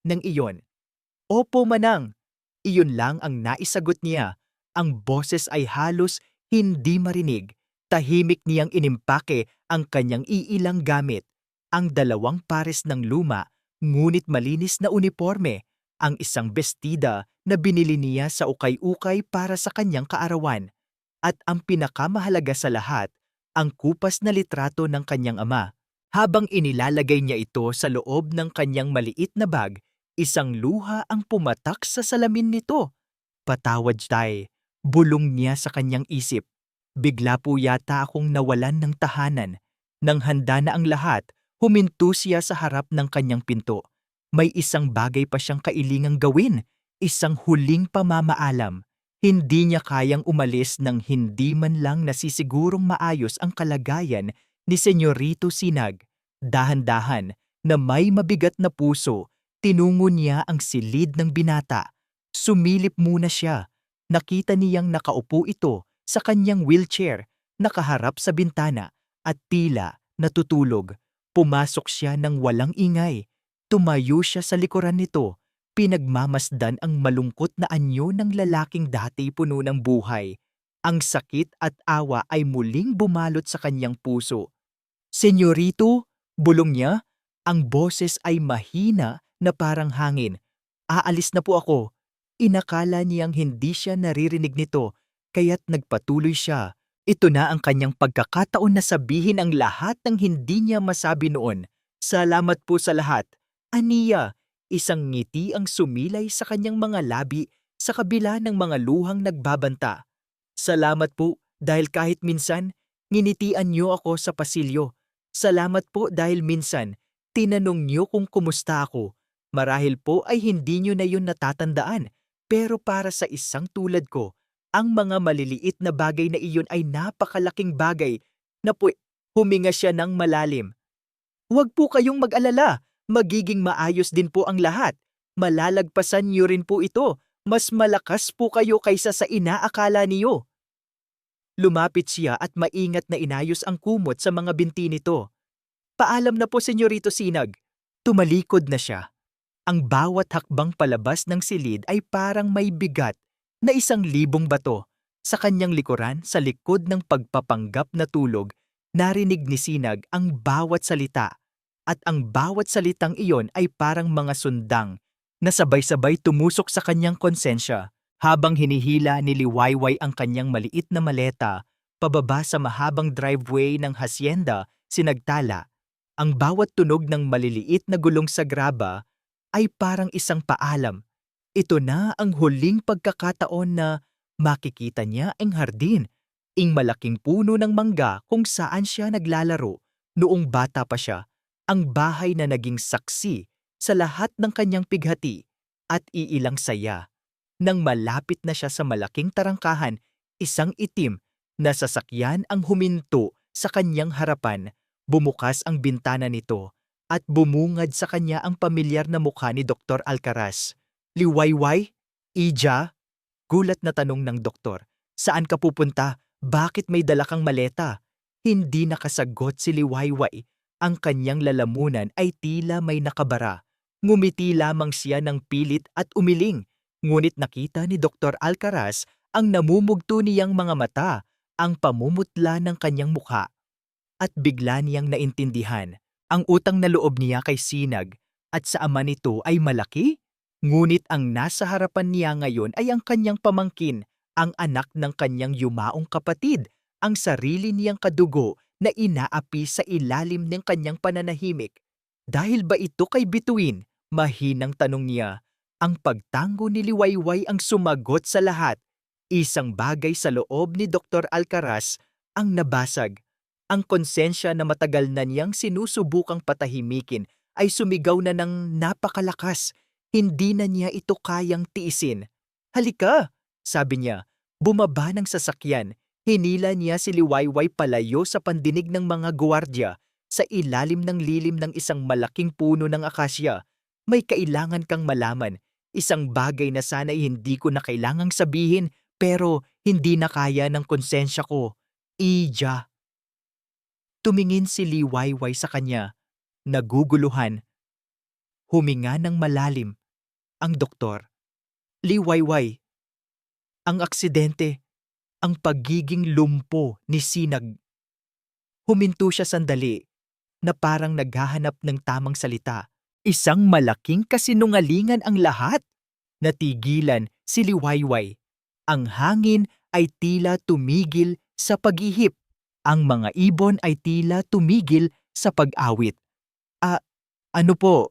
ng iyon. Opo, Manang. Iyon lang ang naisagot niya. Ang boses ay halos hindi marinig. Tahimik niyang inimpake ang kanyang iilang gamit. Ang 2 pares ng luma, ngunit malinis na uniforme. Ang isang bestida na binili niya sa ukay-ukay para sa kanyang kaarawan. At ang pinakamahalaga sa lahat, ang kupas na litrato ng kanyang ama. Habang inilalagay niya ito sa loob ng kanyang maliit na bag, isang luha ang pumatak sa salamin nito. Patawad, Tay. Bulong niya sa kanyang isip. Bigla po yata akong nawalan ng tahanan. Nang handa na ang lahat, huminto siya sa harap ng kanyang pinto. May isang bagay pa siyang kailangang gawin, isang huling pamamaalam. Hindi niya kayang umalis nang hindi man lang nasisigurong maayos ang kalagayan ni Senyorito Sinag. Dahan-dahan, na may mabigat na puso, tinungo niya ang silid ng binata. Sumilip muna siya. Nakita niyang nakaupo ito sa kanyang wheelchair, nakaharap sa bintana, at tila natutulog. Pumasok siya ng walang ingay. Tumayo siya sa likuran nito. Pinagmamasdan ang malungkot na anyo ng lalaking dati puno ng buhay. Ang sakit at awa ay muling bumalot sa kanyang puso. Senyorito, bulong niya, ang boses ay mahina na parang hangin. Aalis na po ako. Inakala niyang hindi siya naririnig nito, kaya't nagpatuloy siya. Ito na ang kanyang pagkakataon na sabihin ang lahat ng hindi niya masabi noon. Salamat po sa lahat. Aniya, isang ngiti ang sumilay sa kanyang mga labi sa kabila ng mga luhang nagbabanta. Salamat po dahil kahit minsan, nginitian niyo ako sa pasilyo. Salamat po dahil minsan, tinanong niyo kung kumusta ako. Marahil po ay hindi niyo na yun natatandaan. Pero para sa isang tulad ko, ang mga maliliit na bagay na iyon ay napakalaking bagay na huminga siya ng malalim. Huwag po kayong mag-alala, magiging maayos din po ang lahat. Malalagpasan niyo rin po ito, mas malakas po kayo kaysa sa inaakala niyo. Lumapit siya at maingat na inayos ang kumot sa mga binti nito. Paalam na po, Senyorito Sinag. Tumalikod na siya. Ang bawat hakbang palabas ng silid ay parang may bigat na 1,000 bato. Sa kanyang likuran, sa likod ng pagpapanggap na tulog, narinig ni Sinag ang bawat salita. At ang bawat salitang iyon ay parang mga sundang na sabay-sabay tumusok sa kanyang konsensya. Habang hinihila ni Liwayway ang kanyang maliit na maleta, pababa sa mahabang driveway ng hasyenda, sinagtala. Ang bawat tunog ng maliliit na gulong sa graba ay parang isang paalam. Ito na ang huling pagkakataon na makikita niya ang hardin, ang malaking puno ng mangga kung saan siya naglalaro noong bata pa siya, ang bahay na naging saksi sa lahat ng kanyang pighati at iilang saya. Nang malapit na siya sa malaking tarangkahan, isang itim na sasakyan ang huminto sa kanyang harapan. Bumukas ang bintana nito at bumungad sa kanya ang pamilyar na mukha ni Dr. Alcaraz. Liwayway? Ija? Gulat na tanong ng doktor. Saan ka pupunta? Bakit may dala kang maleta? Hindi nakasagot si Liwayway. Ang kanyang lalamunan ay tila may nakabara. Ngumiti lamang siya ng pilit at umiling. Ngunit nakita ni Dr. Alcaraz ang namumugto niyang mga mata, ang pamumutla ng kanyang mukha. At bigla niyang naintindihan. Ang utang na loob niya kay Sinag at sa ama nito ay malaki, ngunit ang nasa harapan niya ngayon ay ang kanyang pamangkin, ang anak ng kanyang yumaong kapatid, ang sarili niyang kadugo na inaapi sa ilalim ng kanyang pananahimik. Dahil ba ito kay bituin? Mahinang tanong niya. Ang pagtango ni Liwayway ang sumagot sa lahat. Isang bagay sa loob ni Dr. Alcaraz ang nabasag. Ang konsensya na matagal na niyang sinusubukang patahimikin ay sumigaw na ng napakalakas. Hindi na niya ito kayang tiisin. Halika, sabi niya. Bumaba ng sasakyan. Hinila niya si Liwayway palayo sa pandinig ng mga guwardya sa ilalim ng lilim ng isang malaking puno ng akasya. May kailangan kang malaman. Isang bagay na sana'y hindi ko na kailangang sabihin pero hindi na kaya ng konsensya ko. Ija. Tumingin si Liwayway sa kanya. Naguguluhan. Huminga ng malalim. Ang doktor. Liwayway. Ang aksidente. Ang pagiging lumpo ni Sinag. Huminto siya sandali na parang naghahanap ng tamang salita. Isang malaking kasinungalingan ang lahat. Natigilan si Liwayway. Ang hangin ay tila tumigil sa paghihip. Ang mga ibon ay tila tumigil sa pag-awit. Ano po?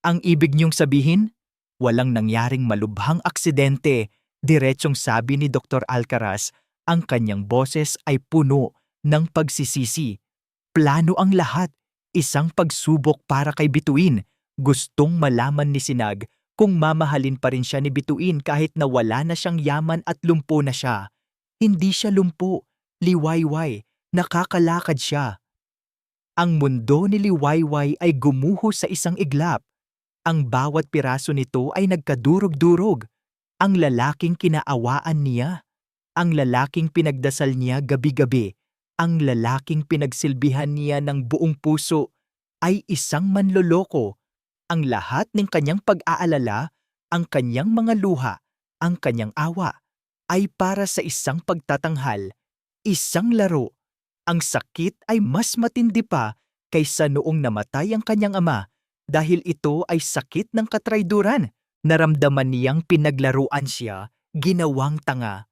Ang ibig niyong sabihin? Walang nangyaring malubhang aksidente, diretsyong sabi ni Dr. Alcaraz. Ang kanyang boses ay puno ng pagsisisi. Plano ang lahat, isang pagsubok para kay Bituin. Gustong malaman ni Sinag kung mamahalin pa rin siya ni Bituin kahit na wala na siyang yaman at lumpo na siya. Hindi siya lumpo, Liwayway, nakakalakad siya. Ang mundo ni Liwayway ay gumuho sa isang iglap. Ang bawat piraso nito ay nagkadurog-durog. Ang lalaking kinaawaan niya. Ang lalaking pinagdasal niya gabi-gabi. Ang lalaking pinagsilbihan niya ng buong puso ay isang manloloko. Ang lahat ng kanyang pag-aalala, ang kanyang mga luha, ang kanyang awa, ay para sa isang pagtatanghal, isang laro. Ang sakit ay mas matindi pa kaysa noong namatay ang kanyang ama dahil ito ay sakit ng katrayduran. Naramdaman niyang pinaglaruan siya, ginawang tanga.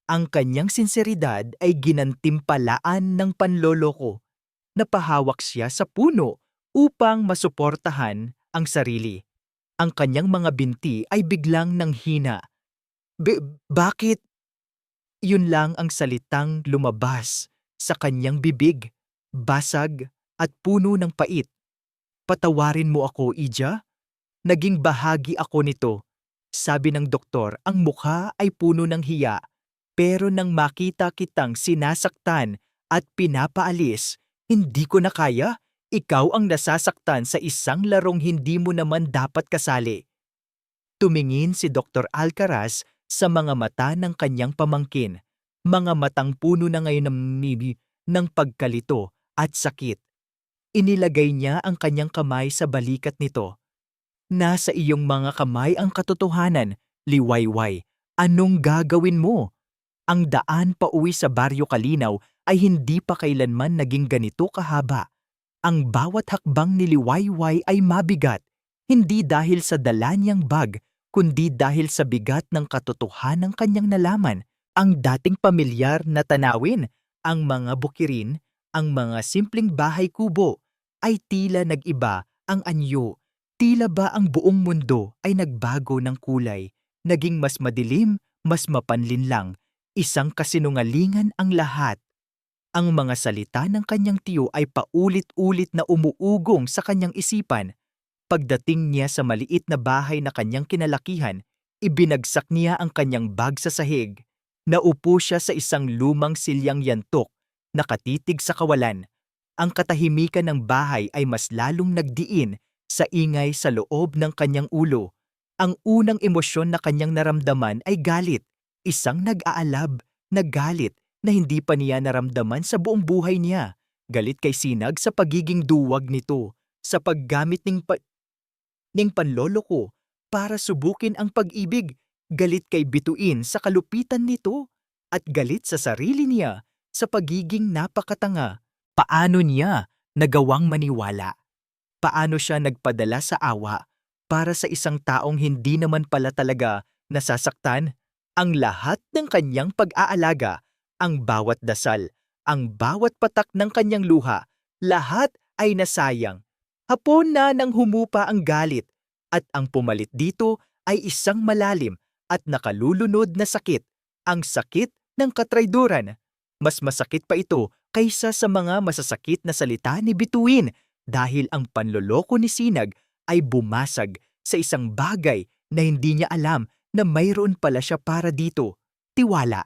Ang kanyang sinseridad ay ginantimpalaan ng panloloko. Napahawak siya sa puno upang masuportahan ang sarili. Ang kanyang mga binti ay biglang nanghina. Bakit? Yun lang ang salitang lumabas sa kanyang bibig, basag at puno ng pait. Patawarin mo ako, Ija. Naging bahagi ako nito. Sabi ng doktor, ang mukha ay puno ng hiya. Pero nang makita kitang sinasaktan at pinapaalis, hindi ko na kaya. Ikaw ang nasasaktan sa isang larong hindi mo naman dapat kasali. Tumingin si Dr. Alcaraz sa mga mata ng kanyang pamangkin. Mga matang puno na ngayon ng pagkalito at sakit. Inilagay niya ang kanyang kamay sa balikat nito. Nasa iyong mga kamay ang katotohanan, Liwayway. Anong gagawin mo? Ang daan pauwi sa Baryo Kalinaw ay hindi pa kailanman naging ganito kahaba. Ang bawat hakbang ni Liwayway ay mabigat, hindi dahil sa dala niyang bag, kundi dahil sa bigat ng katotohanan ng kanyang nalaman. Ang dating pamilyar na tanawin, ang mga bukirin, ang mga simpleng bahay kubo, ay tila nag-iba ang anyo. Tila ba ang buong mundo ay nagbago ng kulay, naging mas madilim, mas mapanlinlang. Isang kasinungalingan ang lahat. Ang mga salita ng kanyang tiyo ay paulit-ulit na umuugong sa kanyang isipan. Pagdating niya sa maliit na bahay na kanyang kinalakihan, ibinagsak niya ang kanyang bag sa sahig. Naupo siya sa isang lumang silyang yantok, nakatitig sa kawalan. Ang katahimikan ng bahay ay mas lalong nagdiin sa ingay sa loob ng kanyang ulo. Ang unang emosyon na kanyang naramdaman ay galit, isang nag-aalab na galit na hindi pa niya naramdaman sa buong buhay niya. Galit kay Sinag sa pagiging duwag nito, sa paggamit ng panloloko para subukin ang pag-ibig. Galit kay Bituin sa kalupitan nito, at galit sa sarili niya sa pagiging napakatanga. Paano niya nagawang maniwala? Paano siya nagpadala sa awa para sa isang taong hindi naman pala talaga nasasaktan? Ang lahat ng kanyang pag-aalaga, ang bawat dasal, Ang bawat patak ng kanyang luha, lahat ay nasayang. Hapon na nang humupa ang galit, at ang pumalit dito ay isang malalim at nakalulunod na sakit, ang sakit ng katrayduran. Mas masakit pa ito kaysa sa mga masasakit na salita ni Bituin dahil ang panloloko ni Sinag ay bumasag sa isang bagay na hindi niya alam na mayroon pala siya para dito. Tiwala.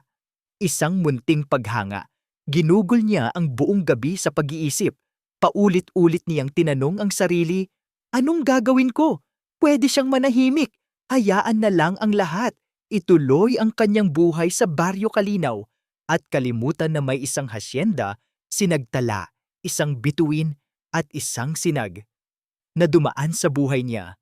Isang munting paghanga. Ginugol niya ang buong gabi sa pag-iisip. Paulit-ulit niyang tinanong ang sarili, anong gagawin ko? Pwede siyang manahimik. Hayaan na lang ang lahat. Ituloy ang kanyang buhay sa Baryo Kalinaw. At kalimutan na may isang hasyenda, sinagtala, isang bituin at isang sinag na dumaan sa buhay niya.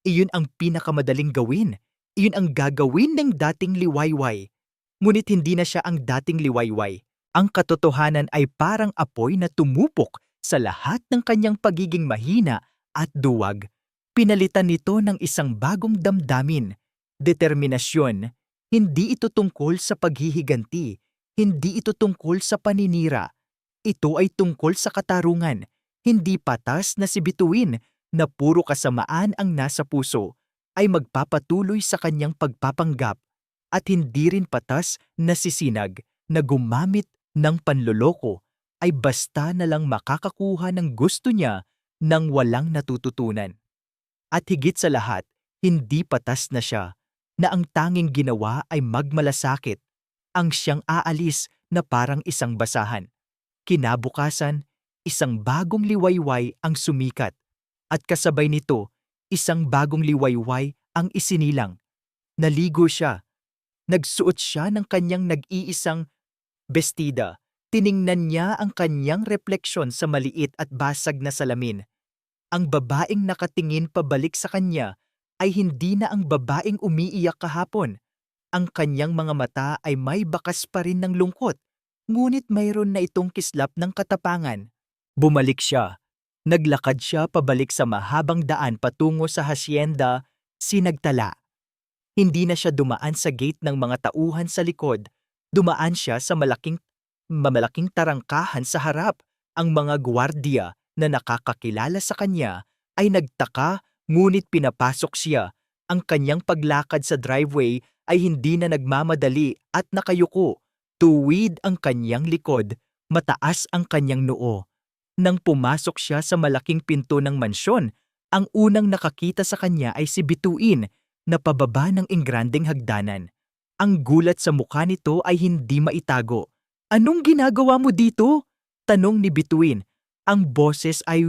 Iyon ang pinakamadaling gawin. Iyon ang gagawin ng dating liwayway. Ngunit hindi na siya ang dating liwayway. Ang katotohanan ay parang apoy na tumupok sa lahat ng kanyang pagiging mahina at duwag. Pinalitan nito ng isang bagong damdamin, determinasyon. Hindi ito tungkol sa paghihiganti. Hindi ito tungkol sa paninira. Ito ay tungkol sa katarungan. Hindi patas na si Bituin na puro kasamaan ang nasa puso ay magpapatuloy sa kanyang pagpapanggap at hindi rin patas na si Sinag na gumamit ng panloloko ay basta na lang makakakuha ng gusto niya nang walang natututunan. At higit sa lahat, hindi patas na siya na ang tanging ginawa ay magmalasakit, ang siyang aalis na parang isang basahan. Kinabukasan, isang bagong liwayway ang sumikat at kasabay nito, isang bagong liwayway ang isinilang. Naligo siya. Nagsuot siya ng kanyang nag-iisang bestida. Tiningnan niya ang kanyang refleksyon sa maliit at basag na salamin. Ang babaeng nakatingin pabalik sa kanya ay hindi na ang babaeng umiiyak kahapon. Ang kanyang mga mata ay may bakas pa rin ng lungkot, ngunit mayroon na itong kislap ng katapangan. Bumalik siya. Naglakad siya pabalik sa mahabang daan patungo sa hasyenda, sinagtala. Hindi na siya dumaan sa gate ng mga tauhan sa likod. Dumaan siya sa malaking tarangkahan sa harap. Ang mga gwardiya na nakakakilala sa kanya ay nagtaka ngunit pinapasok siya. Ang kanyang paglakad sa driveway ay hindi na nagmamadali at nakayuko. Tuwid ang kanyang likod, mataas ang kanyang noo. Nang pumasok siya sa malaking pinto ng mansyon, ang unang nakakita sa kanya ay si Bituin na pababa ng ingrandeng hagdanan. Ang gulat sa mukha nito ay hindi maitago. Anong ginagawa mo dito? Tanong ni Bituin. Ang boses ay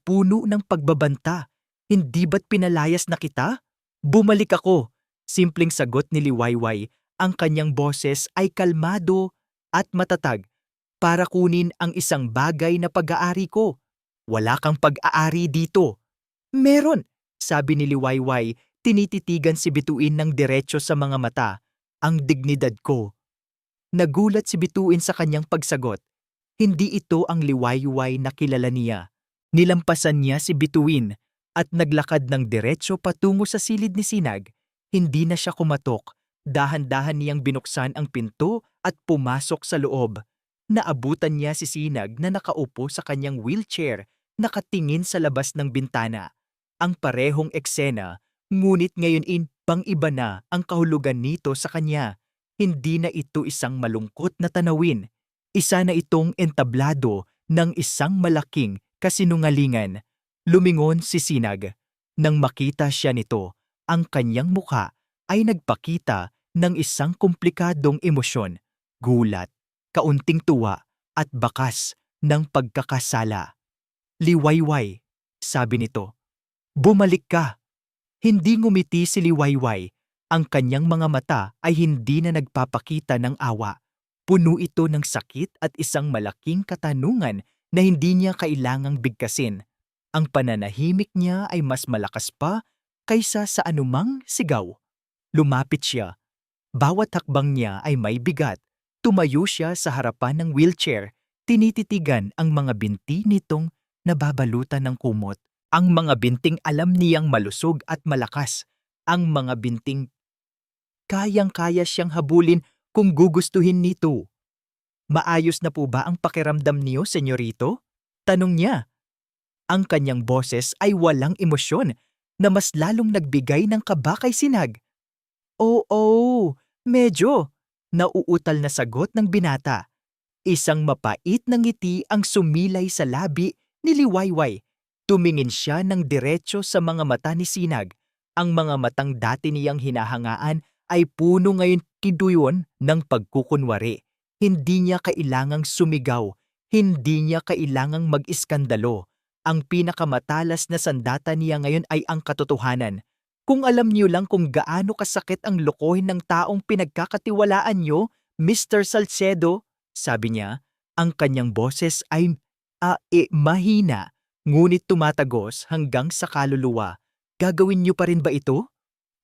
puno ng pagbabanta. Hindi ba't pinalayas na kita? Bumalik ako. Simpleng sagot ni Liwayway. Ang kanyang boses ay kalmado at matatag. Para kunin ang isang bagay na pag-aari ko. Wala kang pag-aari dito. Meron, sabi ni Liwayway, tinititigan si Bituin ng diretso sa mga mata. Ang dignidad ko. Nagulat si Bituin sa kanyang pagsagot. Hindi ito ang Liwayway na kilala niya. Nilampasan niya si Bituin at naglakad ng diretso patungo sa silid ni Sinag. Hindi na siya kumatok. Dahan-dahan niyang binuksan ang pinto at pumasok sa loob. Naabutan niya si Sinag na nakaupo sa kanyang wheelchair, nakatingin sa labas ng bintana. Ang parehong eksena, ngunit ngayon pang-iba na ang kahulugan nito sa kanya. Hindi na ito isang malungkot na tanawin. Isa na itong entablado ng isang malaking kasinungalingan. Lumingon si Sinag. Nang makita siya nito, ang kanyang mukha ay nagpakita ng isang komplikadong emosyon, gulat, kaunting tuwa at bakas ng pagkakasala. Liwayway, sabi nito. Bumalik ka. Hindi ngumiti si Liwayway. Ang kanyang mga mata ay hindi na nagpapakita ng awa. Puno ito ng sakit at isang malaking katanungan na hindi niya kailangang bigkasin. Ang pananahimik niya ay mas malakas pa kaysa sa anumang sigaw. Lumapit siya. Bawat hakbang niya ay may bigat. Tumayo siya sa harapan ng wheelchair. Tinititigan ang mga binti nitong nababalutan ng kumot. Ang mga binting alam niyang malusog at malakas. Ang mga binting kayang-kaya siyang habulin kung gugustuhin nito. Maayos na po ba ang pakiramdam niyo, senyorito? Tanong niya. Ang kanyang boses ay walang emosyon na mas lalong nagbigay ng kaba kay Sinag. Oo, medyo. Nauutal na sagot ng binata. Isang mapait na ngiti ang sumilay sa labi ni Liwayway. Tumingin siya ng diretso sa mga mata ni Sinag. Ang mga matang dati niyang hinahangaan ay puno ngayon kiduyon ng pagkukunwari. Hindi niya kailangang sumigaw. Hindi niya kailangang mag-iskandalo. Ang pinakamatalas na sandata niya ngayon ay ang katotohanan. Kung alam niyo lang kung gaano kasakit ang lokohin ng taong pinagkakatiwalaan niyo, Mr. Salcedo, sabi niya, ang kanyang boses ay mahina, ngunit tumatagos hanggang sa kaluluwa. Gagawin niyo pa rin ba ito?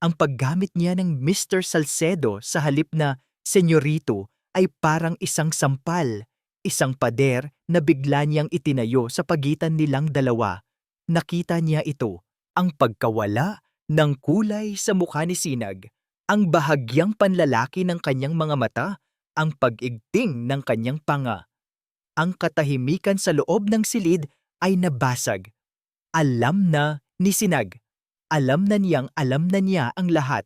Ang paggamit niya ng Mr. Salcedo sa halip na senyorito ay parang isang sampal, isang pader na bigla niyang itinayo sa pagitan nilang dalawa. Nakita niya ito, ang pagkawala ng kulay sa mukha ni Sinag, ang bahagyang panlalaki ng kanyang mga mata, ang pag-igting ng kanyang panga. Ang katahimikan sa loob ng silid ay nabasag. Alam na ni Sinag. Alam na niya ang lahat.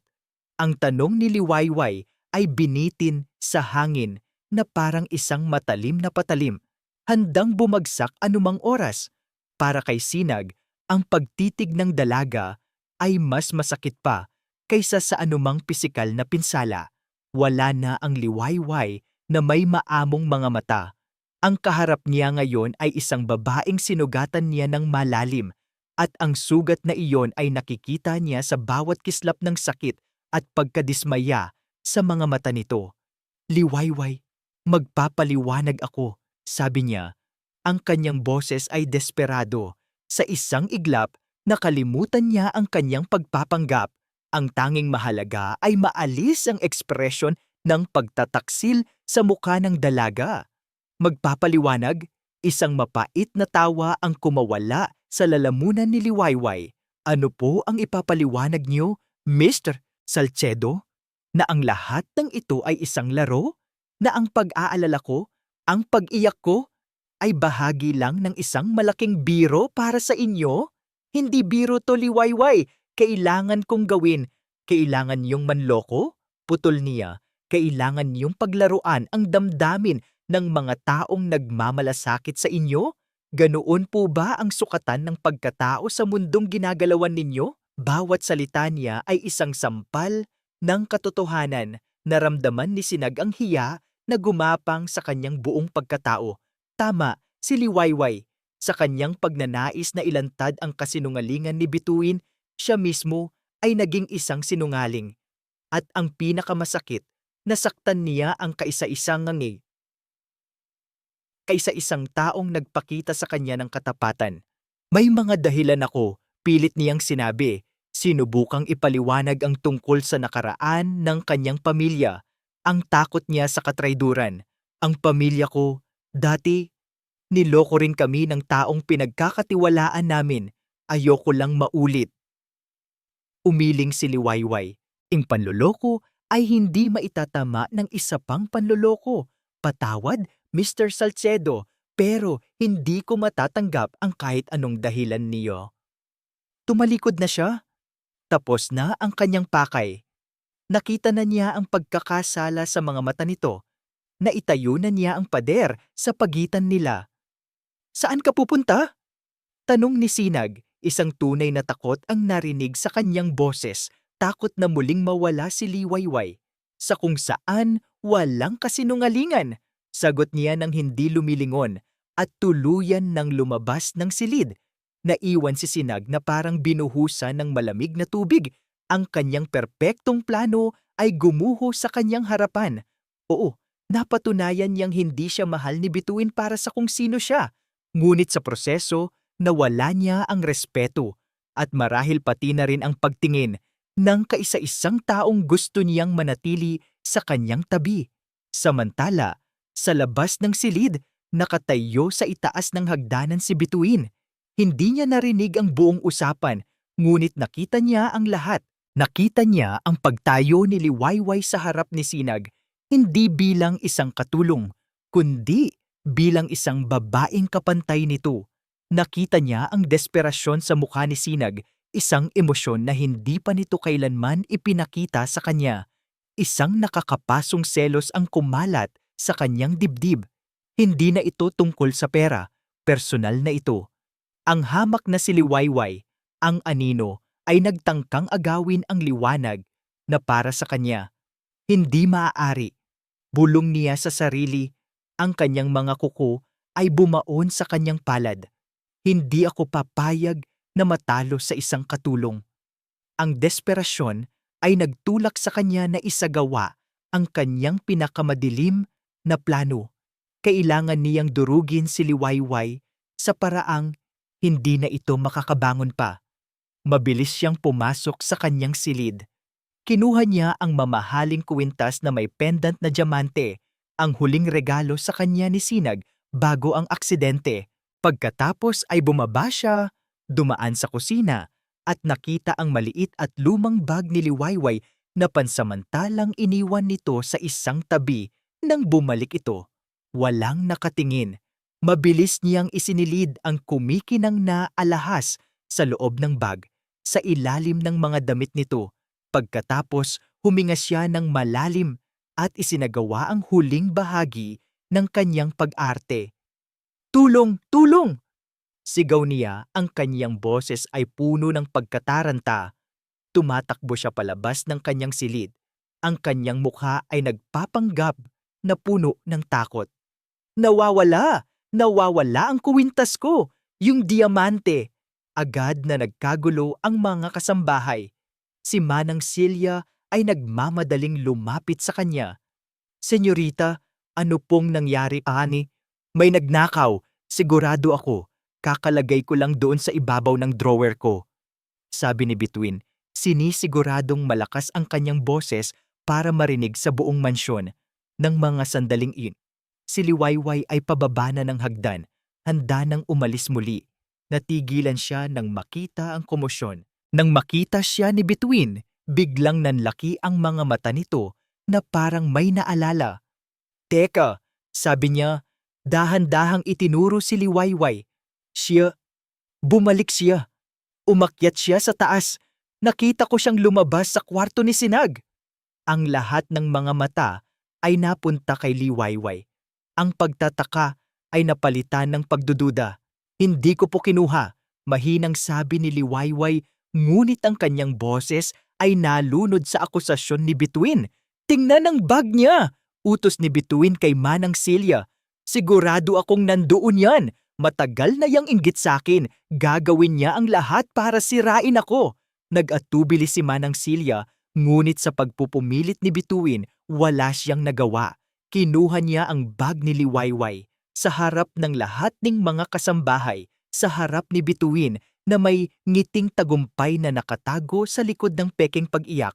Ang tanong ni Liwayway ay binitin sa hangin na parang isang matalim na patalim, handang bumagsak anumang oras. Para kay Sinag, ang pagtitig ng dalaga ay mas masakit pa kaysa sa anumang pisikal na pinsala. Wala na ang Liwayway na may maamong mga mata. Ang kaharap niya ngayon ay isang babaeng sinugatan niya ng malalim, at ang sugat na iyon ay nakikita niya sa bawat kislap ng sakit at pagkadismaya sa mga mata nito. Liwayway, magpapaliwanag ako, sabi niya. Ang kanyang boses ay desperado. Sa isang iglap, nakalimutan niya ang kanyang pagpapanggap. Ang tanging mahalaga ay maalis ang ekspresyon ng pagtataksil sa mukha ng dalaga. Magpapaliwanag, isang mapait na tawa ang kumawala sa lalamunan ni Liwayway. Ano po ang ipapaliwanag niyo, Mr. Salcedo? Na ang lahat ng ito ay isang laro? Na ang pag-aalala ko, ang pag-iyak ko, ay bahagi lang ng isang malaking biro para sa inyo? Hindi biro to, Liwayway. Kailangan kong gawin. Kailangan niyong manloko? Putol niya. Kailangan niyong paglaruan ang damdamin ng mga taong nagmamalasakit sa inyo? Ganoon po ba ang sukatan ng pagkatao sa mundong ginagalawan ninyo? Bawat salita niya ay isang sampal ng katotohanan. Naramdaman ni Sinag ang hiya na gumapang sa kanyang buong pagkatao. Tama, si Liwayway. Sa kanyang pagnanais na ilantad ang kasinungalingan ni Bituin, siya mismo ay naging isang sinungaling. At ang pinakamasakit, nasaktan niya ang kaisa-isang taong nagpakita sa kanya ng katapatan. May mga dahilan ako, pilit niyang sinabi. Sinubukang ipaliwanag ang tungkol sa nakaraan ng kanyang pamilya, ang takot niya sa katrayduran. Ang pamilya ko, dati, niloko rin kami ng taong pinagkakatiwalaan namin. Ayoko lang maulit. Umiling si Liwayway. Ang panloloko ay hindi maitatama ng isa pang panloloko. Patawad, Mr. Salcedo, pero hindi ko matatanggap ang kahit anong dahilan niyo. Tumalikod na siya. Tapos na ang kanyang pakay. Nakita na niya ang pagkakasala sa mga mata nito. Naitayo na niya ang pader sa pagitan nila. Saan ka pupunta? Tanong ni Sinag, isang tunay na takot ang narinig sa kanyang boses, takot na muling mawala si Liwayway. Sa kung saan walang kasinungalingan, sagot niya ng hindi lumilingon at tuluyan ng lumabas ng silid. Naiwan si Sinag na parang binuhusan ng malamig na tubig. Ang kanyang perpektong plano ay gumuho sa kanyang harapan. Oo, napatunayan niyang hindi siya mahal ni Bituin para sa kung sino siya. Ngunit sa proseso, nawala niya ang respeto at marahil pati na rin ang pagtingin ng kaisa-isang taong gusto niyang manatili sa kanyang tabi. Samantala, sa labas ng silid, nakatayo sa itaas ng hagdanan si Bituin. Hindi niya narinig ang buong usapan, ngunit nakita niya ang lahat. Nakita niya ang pagtayo ni Liwayway sa harap ni Sinag, hindi bilang isang katulong, kundi bilang isang babaeng kapantay nito. Nakita niya ang desperasyon sa mukha ni Sinag, isang emosyon na hindi pa nito kailanman ipinakita sa kanya. Isang nakakapasong selos ang kumalat sa kanyang dibdib. Hindi na ito tungkol sa pera, personal na ito. Ang hamak na si Liwayway, ang anino, ay nagtangkang agawin ang liwanag na para sa kanya. Hindi maaari. Bulong niya sa sarili, ang kanyang mga kuko ay bumaon sa kanyang palad. Hindi ako papayag na matalo sa isang katulong. Ang desperasyon ay nagtulak sa kanya na isagawa ang kanyang pinakamadilim na plano. Kailangan niyang durugin si Liwayway sa paraang hindi na ito makakabangon pa. Mabilis siyang pumasok sa kanyang silid. Kinuha niya ang mamahaling kwintas na may pendant na diamante, ang huling regalo sa kanya ni Sinag bago ang aksidente. Pagkatapos ay bumaba siya, dumaan sa kusina, at nakita ang maliit at lumang bag ni Liwayway na pansamantalang iniwan nito sa isang tabi nang bumalik ito. Walang nakatingin. Mabilis niyang isinilid ang kumikinang na alahas sa loob ng bag, sa ilalim ng mga damit nito. Pagkatapos, huminga siya ng malalim at isinagawa ang huling bahagi ng kanyang pag-arte. "Tulong! Tulong!" Sigaw niya, ang kanyang boses ay puno ng pagkataranta. Tumatakbo siya palabas ng kanyang silid. Ang kanyang mukha ay nagpapanggap na puno ng takot. "Nawawala! Nawawala ang kuwintas ko! Yung diamante!" Agad na nagkagulo ang mga kasambahay. Si Manang Celia ay nagmamadaling lumapit sa kanya. "Senyorita, ano pong nangyari, ani? May nagnakaw, sigurado ako. Kakalagay ko lang doon sa ibabaw ng drawer ko," sabi ni Bituin. Sinisiguradong malakas ang kanyang boses para marinig sa buong mansyon. Nang mga sandaling si Liwayway ay pababa na ng hagdan, handa nang umalis muli. Natigilan siya nang makita ang komosyon. Nang makita siya ni Bituin, biglang nanlaki ang mga mata nito na parang may naalala. "Teka," sabi niya, dahan-dahang itinuro si Liwayway. Bumalik siya. Umakyat siya sa taas. Nakita ko siyang lumabas sa kwarto ni Sinag. Ang lahat ng mga mata ay napunta kay Liwayway. Ang pagtataka ay napalitan ng pagdududa. "Hindi ko po kinuha," mahinang sabi ni Liwayway, ngunit ang kanyang boses ay nalunod sa akusasyon ni Bituin. "Tingnan ang bag niya!" utos ni Bituin kay Manang Celia. "Sigurado akong nandoon yan. Matagal na yang inggit sa akin. Gagawin niya ang lahat para sirain ako." Nag-atubili si Manang Celia, ngunit sa pagpupumilit ni Bituin, wala siyang nagawa. Kinuha niya ang bag ni Liwayway. Sa harap ng lahat ng mga kasambahay, sa harap ni Bituin na may ngiting tagumpay na nakatago sa likod ng pekeng pag-iyak,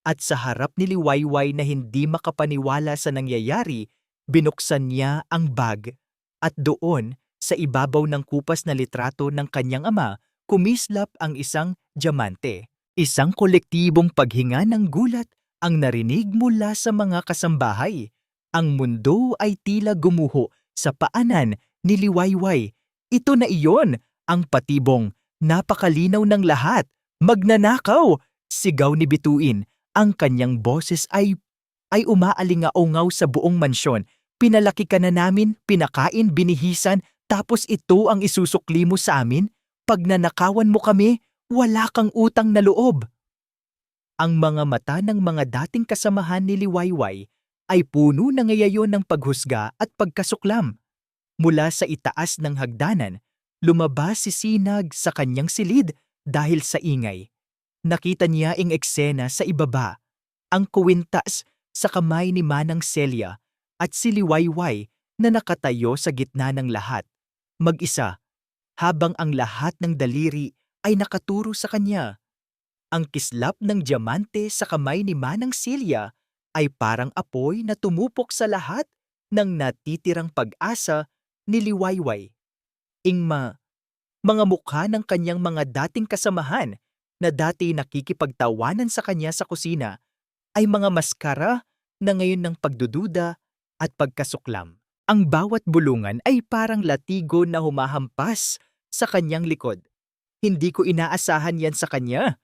at sa harap ni Liwayway na hindi makapaniwala sa nangyayari, binuksan niya ang bag. At doon, sa ibabaw ng kupas na litrato ng kanyang ama, kumislap ang isang diamante. Isang kolektibong paghinga ng gulat ang narinig mula sa mga kasambahay. Ang mundo ay tila gumuho sa paanan ni Liwayway. "Ito na iyon, ang patibong, napakalinaw ng lahat. Magnanakaw!" sigaw ni Bituin. Ang kanyang boses ay umaalingaungaw sa buong mansyon. "Pinalaki ka na namin, pinakain, binihisan, tapos ito ang isusukli mo sa amin? Pagnanakawan mo kami, wala kang utang na loob." Ang mga mata ng mga dating kasamahan ni Liwayway ay puno na ngayon ng paghusga at pagkasuklam. Mula sa itaas ng hagdanan, lumabas si Sinag sa kanyang silid dahil sa ingay. Nakita niya ang eksena sa ibaba, ang kuwintas sa kamay ni Manang Celia at si Liwayway na nakatayo sa gitna ng lahat, mag-isa, habang ang lahat ng daliri ay nakaturo sa kanya. Ang kislap ng diamante sa kamay ni Manang Celia ay parang apoy na tumupok sa lahat ng natitirang pag-asa ni Liwayway. Mga mukha ng kanyang mga dating kasamahan na dati nakikipagtawanan sa kanya sa kusina ay mga maskara na ngayon ng pagdududa at pagkasuklam. Ang bawat bulungan ay parang latigo na humahampas sa kanyang likod. Hindi ko inaasahan yan sa kanya.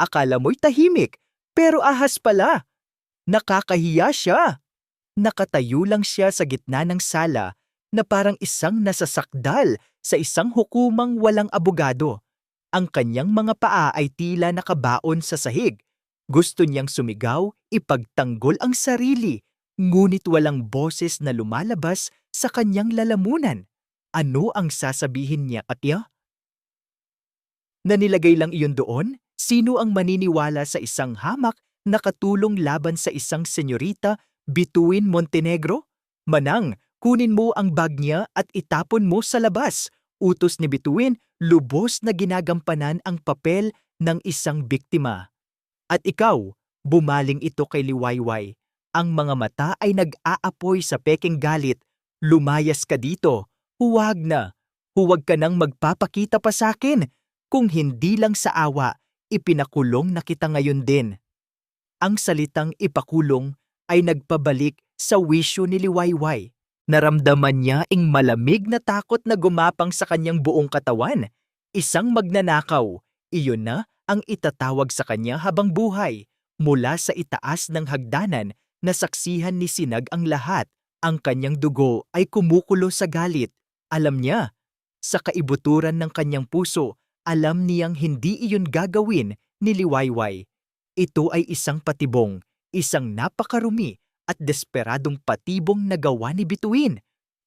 Akala mo'y tahimik, pero ahas pala. Nakakahiya siya. Nakatayo lang siya sa gitna ng sala na parang isang nasasakdal sa isang hukumang walang abogado. Ang kanyang mga paa ay tila nakabaon sa sahig. Gusto niyang sumigaw, ipagtanggol ang sarili, ngunit walang boses na lumalabas sa kanyang lalamunan. Ano ang sasabihin niya, Katya? Na nilagay lang iyon doon? Sino ang maniniwala sa isang hamak na katulong laban sa isang senyorita Bituin Montenegro? Manang, kunin mo ang bag niya at itapon mo sa labas. Utos ni Bituin, lubos na ginagampanan ang papel ng isang biktima. At ikaw, bumaling ito kay Liwayway. Ang mga mata ay nag-aapoy sa peking galit. Lumayas ka dito. Huwag na. Huwag ka nang magpapakita pa sa akin. Kung hindi lang sa awa, ipinakulong na kita ngayon din. Ang salitang ipakulong ay nagpabalik sa wisyo ni Liwayway. Naramdaman niya ang malamig na takot na gumapang sa kanyang buong katawan. Isang magnanakaw, iyon na ang itatawag sa kanya habang buhay. Mula sa itaas ng hagdanan, nasaksihan ni Sinag ang lahat. Ang kanyang dugo ay kumukulo sa galit. Alam niya, sa kaibuturan ng kanyang puso, alam niyang hindi iyon gagawin ni Liwayway. Ito ay isang patibong, isang napakarumi at desperadong patibong na gawa ni Bituin.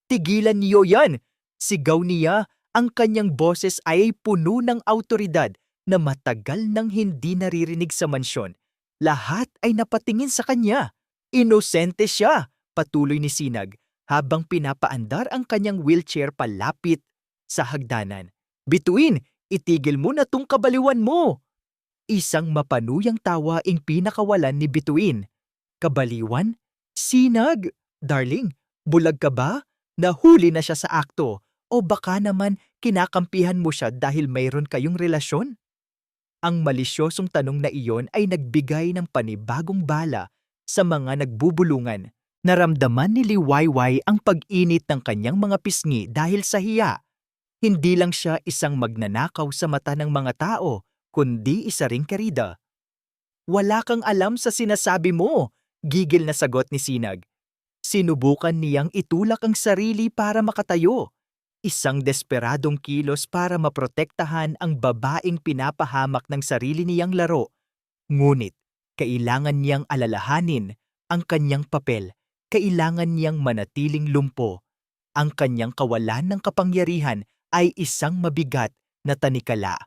Tigilan niyo yan! Sigaw niya, ang kanyang boses ay puno ng awtoridad na matagal nang hindi naririnig sa mansyon. Lahat ay napatingin sa kanya. Inosente siya, patuloy ni Sinag, habang pinapaandar ang kanyang wheelchair palapit sa hagdanan. Bituin, itigil mo na tong kabaliwan mo! Isang mapanuyang tawa ang pinakawalan ni Bituin. Kabaliwan? Sinag? Darling, bulag ka ba? Nahuli na siya sa akto. O baka naman kinakampihan mo siya dahil mayroon kayong relasyon? Ang malisyosong tanong na iyon ay nagbigay ng panibagong bala sa mga nagbubulungan. Naramdaman ni Liwayway ang pag-init ng kanyang mga pisngi dahil sa hiya. Hindi lang siya isang magnanakaw sa mata ng mga tao, kundi isa ring kerida. Wala kang alam sa sinasabi mo, gigil na sagot ni Sinag. Sinubukan niyang itulak ang sarili para makatayo. Isang desperadong kilos para maprotektahan ang babaeng pinapahamak ng sarili niyang laro. Ngunit, kailangan niyang alalahanin ang kanyang papel. Kailangan niyang manatiling lumpo. Ang kanyang kawalan ng kapangyarihan ay isang mabigat na tanikala.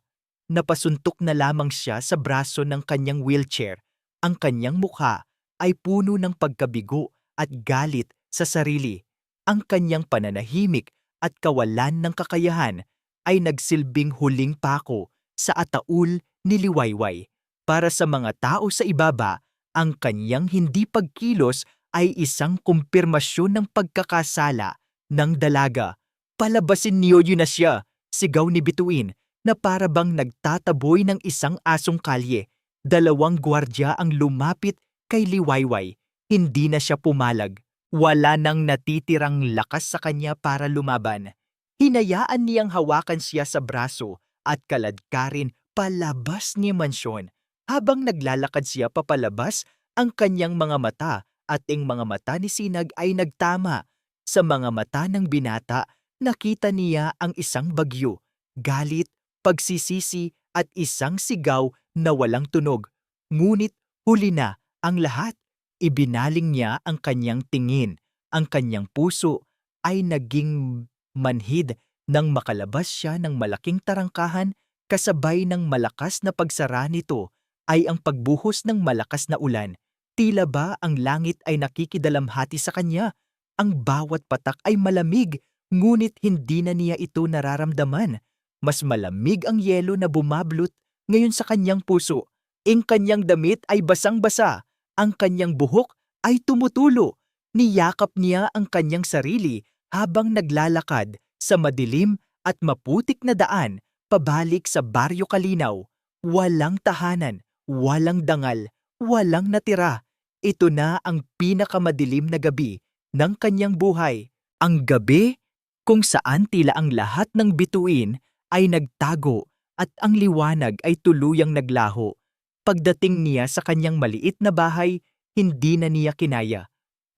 Napasuntok na lamang siya sa braso ng kanyang wheelchair. Ang kanyang mukha ay puno ng pagkabigo at galit sa sarili. Ang kanyang pananahimik at kawalan ng kakayahan ay nagsilbing huling pako sa ataul ni Liwayway. Para sa mga tao sa ibaba, ang kanyang hindi pagkilos ay isang kumpirmasyon ng pagkakasala ng dalaga. Palabasin niyo yun na siya, sigaw ni Bituin na para bang nagtataboy ng isang asong kalye. 2 gwardya ang lumapit kay Liwayway. Hindi na siya pumalag. Wala nang natitirang lakas sa kanya para lumaban. Hinayaan niyang hawakan siya sa braso at kaladkarin palabas ni mansyon. Habang naglalakad siya papalabas, ang kanyang mga mata at ang mga mata ni Sinag ay nagtama. Sa mga mata ng binata, nakita niya ang isang bagyo, galit, pagsisisi at isang sigaw na walang tunog. Ngunit huli na ang lahat. Ibinaling niya ang kanyang tingin. Ang kanyang puso ay naging manhid nang makalabas siya ng malaking tarangkahan kasabay ng malakas na pagsara nito ay ang pagbuhos ng malakas na ulan. Tila ba ang langit ay nakikidalamhati sa kanya? Ang bawat patak ay malamig, ngunit hindi na niya ito nararamdaman. Mas malamig ang yelo na bumablot ngayon sa kanyang puso. Ang kanyang damit ay basang-basa. Ang kanyang buhok ay tumutulo. Niyakap niya ang kanyang sarili habang naglalakad sa madilim at maputik na daan pabalik sa Baryo Kalinaw. Walang tahanan, walang dangal, walang natira. Ito na ang pinakamadilim na gabi ng kanyang buhay. Ang gabi, kung saan tila ang lahat ng bituin ay nagtago at ang liwanag ay tuluyang naglaho. Pagdating niya sa kanyang maliit na bahay, hindi na niya kinaya.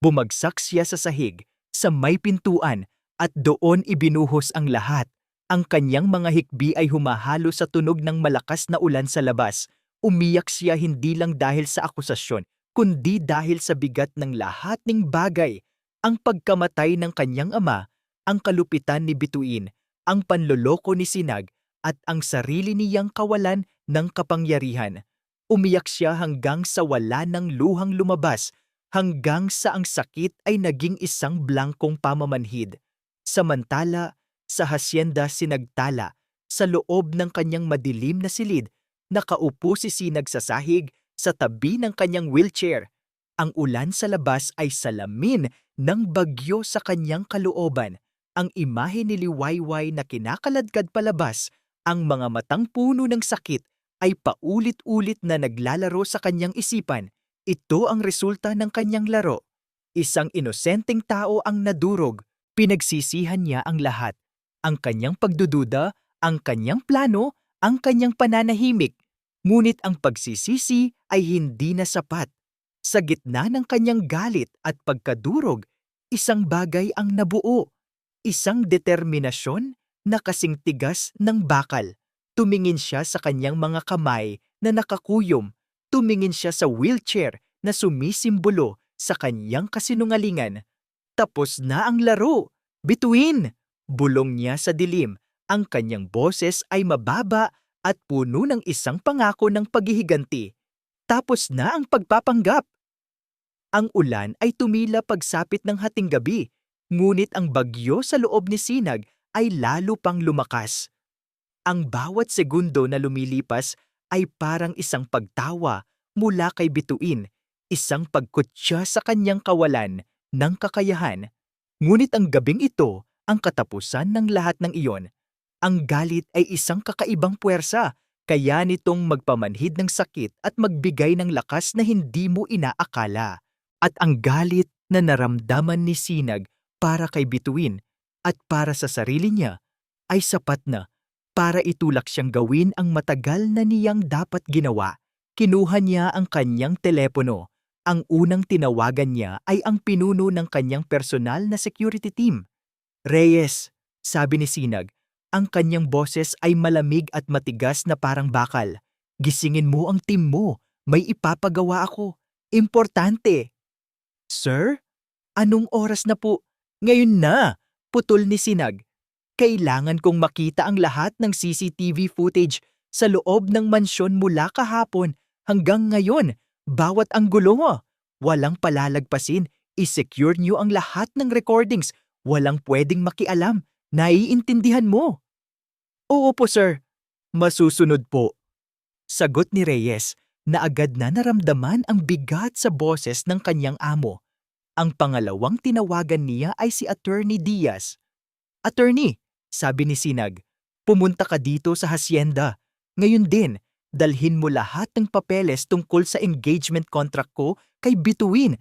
Bumagsak siya sa sahig, sa may pintuan, at doon ibinuhos ang lahat. Ang kanyang mga hikbi ay humahalo sa tunog ng malakas na ulan sa labas. Umiyak siya hindi lang dahil sa akusasyon, kundi dahil sa bigat ng lahat ng bagay. Ang pagkamatay ng kanyang ama, ang kalupitan ni Bituin, ang panloloko ni Sinag, at ang sarili niyang kawalan ng kapangyarihan. Umiyak siya hanggang sa wala ng luhang lumabas, hanggang sa ang sakit ay naging isang blangkong pamamanhid. Samantala, sa hasyenda Sinagtala, sa loob ng kanyang madilim na silid, nakaupo si Sinag sa sahig sa tabi ng kanyang wheelchair. Ang ulan sa labas ay salamin ng bagyo sa kanyang kalooban. Ang imahe ni Liwayway na kinakaladkad palabas, ang mga matang puno ng sakit ay paulit-ulit na naglalaro sa kanyang isipan. Ito ang resulta ng kanyang laro. Isang inosenteng tao ang nadurog. Pinagsisihan niya ang lahat. Ang kanyang pagdududa, ang kanyang plano, ang kanyang pananahimik. Ngunit ang pagsisisi ay hindi na sapat. Sa gitna ng kanyang galit at pagkadurog, isang bagay ang nabuo. Isang determinasyon na kasing tigas ng bakal. Tumingin siya sa kanyang mga kamay na nakakuyom. Tumingin siya sa wheelchair na sumisimbolo sa kanyang kasinungalingan. Tapos na ang laro. Bituin! Bulong niya sa dilim. Ang kanyang boses ay mababa at puno ng isang pangako ng paghihiganti. Tapos na ang pagpapanggap. Ang ulan ay tumila pagsapit ng hating gabi, ngunit ang bagyo sa loob ni Sinag ay lalo pang lumakas. Ang bawat segundo na lumilipas ay parang isang pagtawa mula kay Bituin, isang pagkutya sa kanyang kawalan ng kakayahan. Ngunit ang gabing ito ang katapusan ng lahat ng iyon. Ang galit ay isang kakaibang puwersa, kaya nitong magpamanhid ng sakit at magbigay ng lakas na hindi mo inaakala. At ang galit na naramdaman ni Sinag para kay Bituin at para sa sarili niya ay sapat na para itulak siyang gawin ang matagal na niyang dapat ginawa. Kinuha niya ang kanyang telepono. Ang unang tinawagan niya ay ang pinuno ng kanyang personal na security team. Reyes, sabi ni Sinag, ang kanyang boses ay malamig at matigas na parang bakal. Gisingin mo ang team mo. May ipapagawa ako. Importante. Sir? Anong oras na po? Ngayon na! Putol ni Sinag. Kailangan kong makita ang lahat ng CCTV footage sa loob ng mansyon mula kahapon hanggang ngayon. Bawat anggulo mo. Walang palalagpasin. I-secure niyo ang lahat ng recordings. Walang pwedeng makialam. Naiintindihan mo. Oo po, sir. Masusunod po. Sagot ni Reyes na agad na naramdaman ang bigat sa boses ng kanyang amo. Ang pangalawang tinawagan niya ay si Attorney Diaz. Attorney, sabi ni Sinag, pumunta ka dito sa hasyenda. Ngayon din, dalhin mo lahat ng papeles tungkol sa engagement contract ko kay Bituin.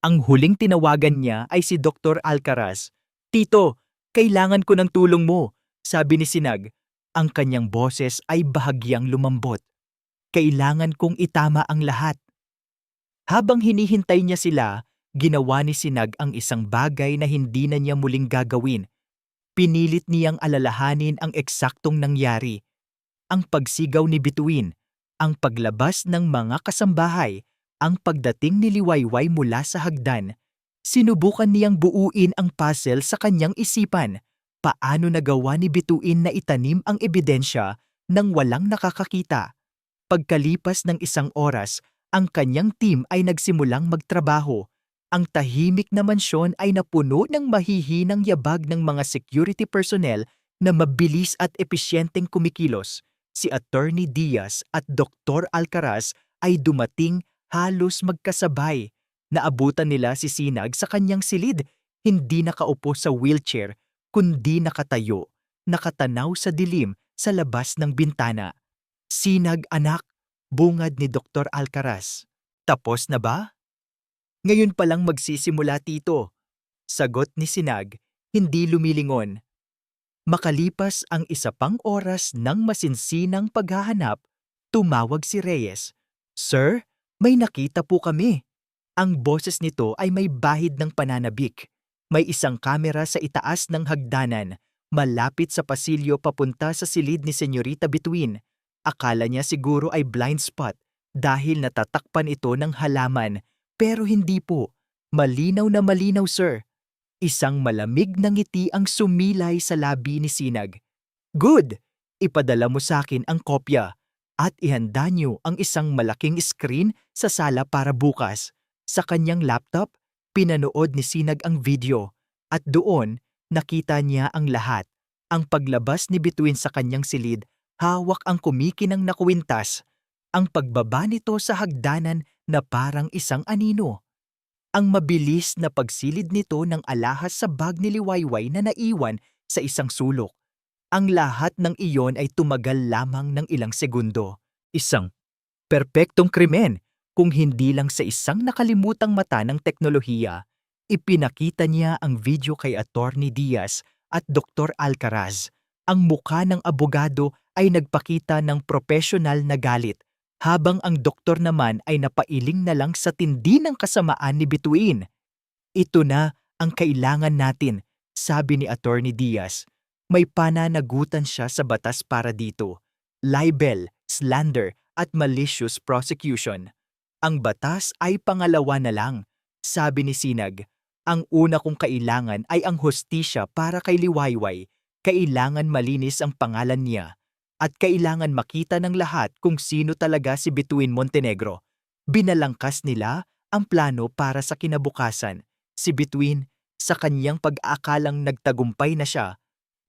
Ang huling tinawagan niya ay si Dr. Alcaraz. Tito, kailangan ko ng tulong mo, sabi ni Sinag. Ang kanyang boses ay bahagyang lumambot. Kailangan kong itama ang lahat. Habang hinihintay niya sila, ginawa ni Sinag ang isang bagay na hindi na niya muling gagawin. Pinilit niyang alalahanin ang eksaktong nangyari. Ang pagsigaw ni Bituin, ang paglabas ng mga kasambahay, ang pagdating ni Liwayway mula sa hagdan. Sinubukan niyang buuin ang puzzle sa kanyang isipan. Paano nagawa ni Bituin na itanim ang ebidensya nang walang nakakakita? Pagkalipas ng isang oras, ang kanyang team ay nagsimulang magtrabaho. Ang tahimik na mansyon ay napuno ng mahihinang yabag ng mga security personnel na mabilis at episyenteng kumikilos. Si Attorney Diaz at Dr. Alcaraz ay dumating halos magkasabay. Naabutan nila si Sinag sa kanyang silid, hindi nakaupo sa wheelchair, kundi nakatayo, nakatanaw sa dilim sa labas ng bintana. Sinag, anak, bungad ni Dr. Alcaraz. Tapos na ba? Ngayon pa lang magsisimula, tito. Sagot ni Sinag, hindi lumilingon. Makalipas ang isa pang oras ng masinsinang paghahanap, tumawag si Reyes. Sir, may nakita po kami. Ang boses nito ay may bahid ng pananabik. May isang kamera sa itaas ng hagdanan, malapit sa pasilyo papunta sa silid ni Senyorita Bituin. Akala niya siguro ay blind spot dahil natatakpan ito ng halaman, pero hindi po. Malinaw na malinaw, sir. Isang malamig na ngiti ang sumilay sa labi ni Sinag. Good! Ipadala mo sa akin ang kopya at ihanda niyo ang isang malaking screen sa sala para bukas. Sa kanyang laptop, pinanood ni Sinag ang video at doon nakita niya ang lahat. Ang paglabas ni Bituin sa kanyang silid, hawak ang kumikinang na kwintas. Ang pagbaba nito sa hagdanan na parang isang anino. Ang mabilis na pagsilid nito ng alahas sa bag ni Liwayway na naiwan sa isang sulok. Ang lahat ng iyon ay tumagal lamang ng ilang segundo. Isang perpektong krimen kung hindi lang sa isang nakalimutang mata ng teknolohiya. Ipinakita niya ang video kay Attorney Diaz at Dr. Alcaraz. Ang mukha ng abogado ay nagpakita ng profesional na galit, habang ang doktor naman ay napailing na lang sa tindi ng kasamaan ni Bituin. Ito na ang kailangan natin, sabi ni Attorney Diaz. May pananagutan siya sa batas para dito. Libel, slander at malicious prosecution. Ang batas ay pangalawa na lang, sabi ni Sinag. Ang una kong kailangan ay ang hustisya para kay Liwayway. Kailangan malinis ang pangalan niya. At kailangan makita ng lahat kung sino talaga si Bituin Montenegro. Binalangkas nila ang plano para sa kinabukasan. Si Bituin, sa kanyang pag-aakalang nagtagumpay na siya,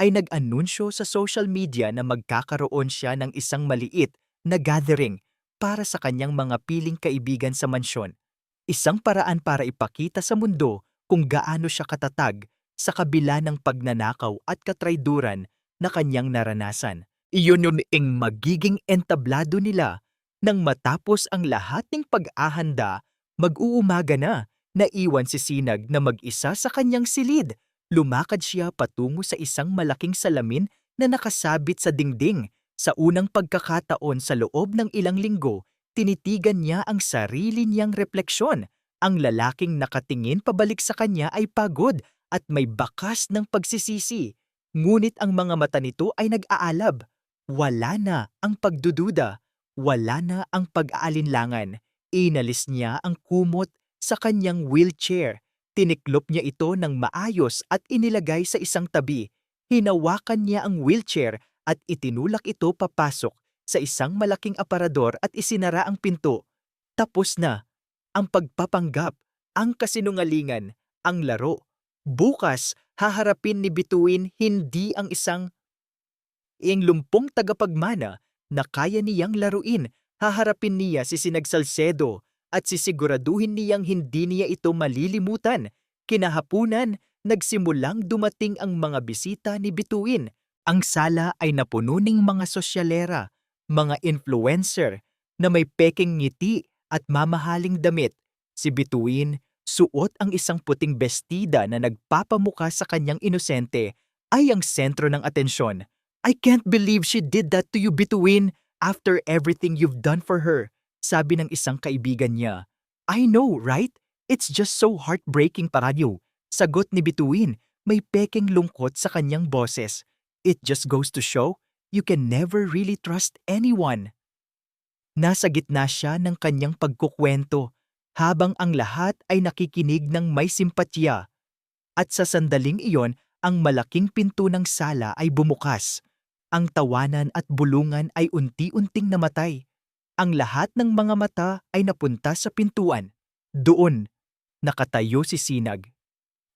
ay nag-anunsyo sa social media na magkakaroon siya ng isang maliit na gathering para sa kanyang mga piling kaibigan sa mansyon. Isang paraan para ipakita sa mundo kung gaano siya katatag sa kabila ng pagnanakaw at katrayduran na kanyang naranasan. Iyon yung magiging entablado nila nang matapos ang lahat ng pag-ahanda, mag-uumaga na. Naiwan si Sinag na mag-isa sa kanyang silid. Lumakad siya patungo sa isang malaking salamin na nakasabit sa dingding. Sa unang pagkakataon sa loob ng ilang linggo, tinitigan niya ang sarili niyang refleksyon. Ang lalaking nakatingin pabalik sa kanya ay pagod at may bakas ng pagsisisi. Ngunit ang mga mata nito ay nag-aalab. Wala na ang pagdududa, wala na ang pag-aalinlangan. Inalis niya ang kumot sa kanyang wheelchair. Tiniklop niya ito ng maayos at inilagay sa isang tabi. Hinawakan niya ang wheelchair at itinulak ito papasok sa isang malaking aparador at isinara ang pinto. Tapos na ang pagpapanggap, ang kasinungalingan, ang laro. Bukas, haharapin ni Bituin hindi ang isang lumpong tagapagmana na kaya niyang laruin. Haharapin niya si Sinag Salcedo at sisiguraduhin niyang hindi niya ito malilimutan. Kinahapunan, nagsimulang dumating ang mga bisita ni Bituin. Ang sala ay napuno ng mga sosyalera, mga influencer na may peking ngiti at mamahaling damit. Si Bituin, suot ang isang puting bestida na nagpapamuka sa kanyang inosente, ay ang sentro ng atensyon. I can't believe she did that to you, Bituin, after everything you've done for her, sabi ng isang kaibigan niya. I know, right? It's just so heartbreaking para you, sagot ni Bituin, may peking lungkot sa kanyang boses. It just goes to show, you can never really trust anyone. Nasa gitna siya ng kanyang pagkukwento, habang ang lahat ay nakikinig ng may simpatya. At sa sandaling iyon, ang malaking pinto ng sala ay bumukas. Ang tawanan at bulungan ay unti-unting namatay. Ang lahat ng mga mata ay napunta sa pintuan. Doon, nakatayo si Sinag.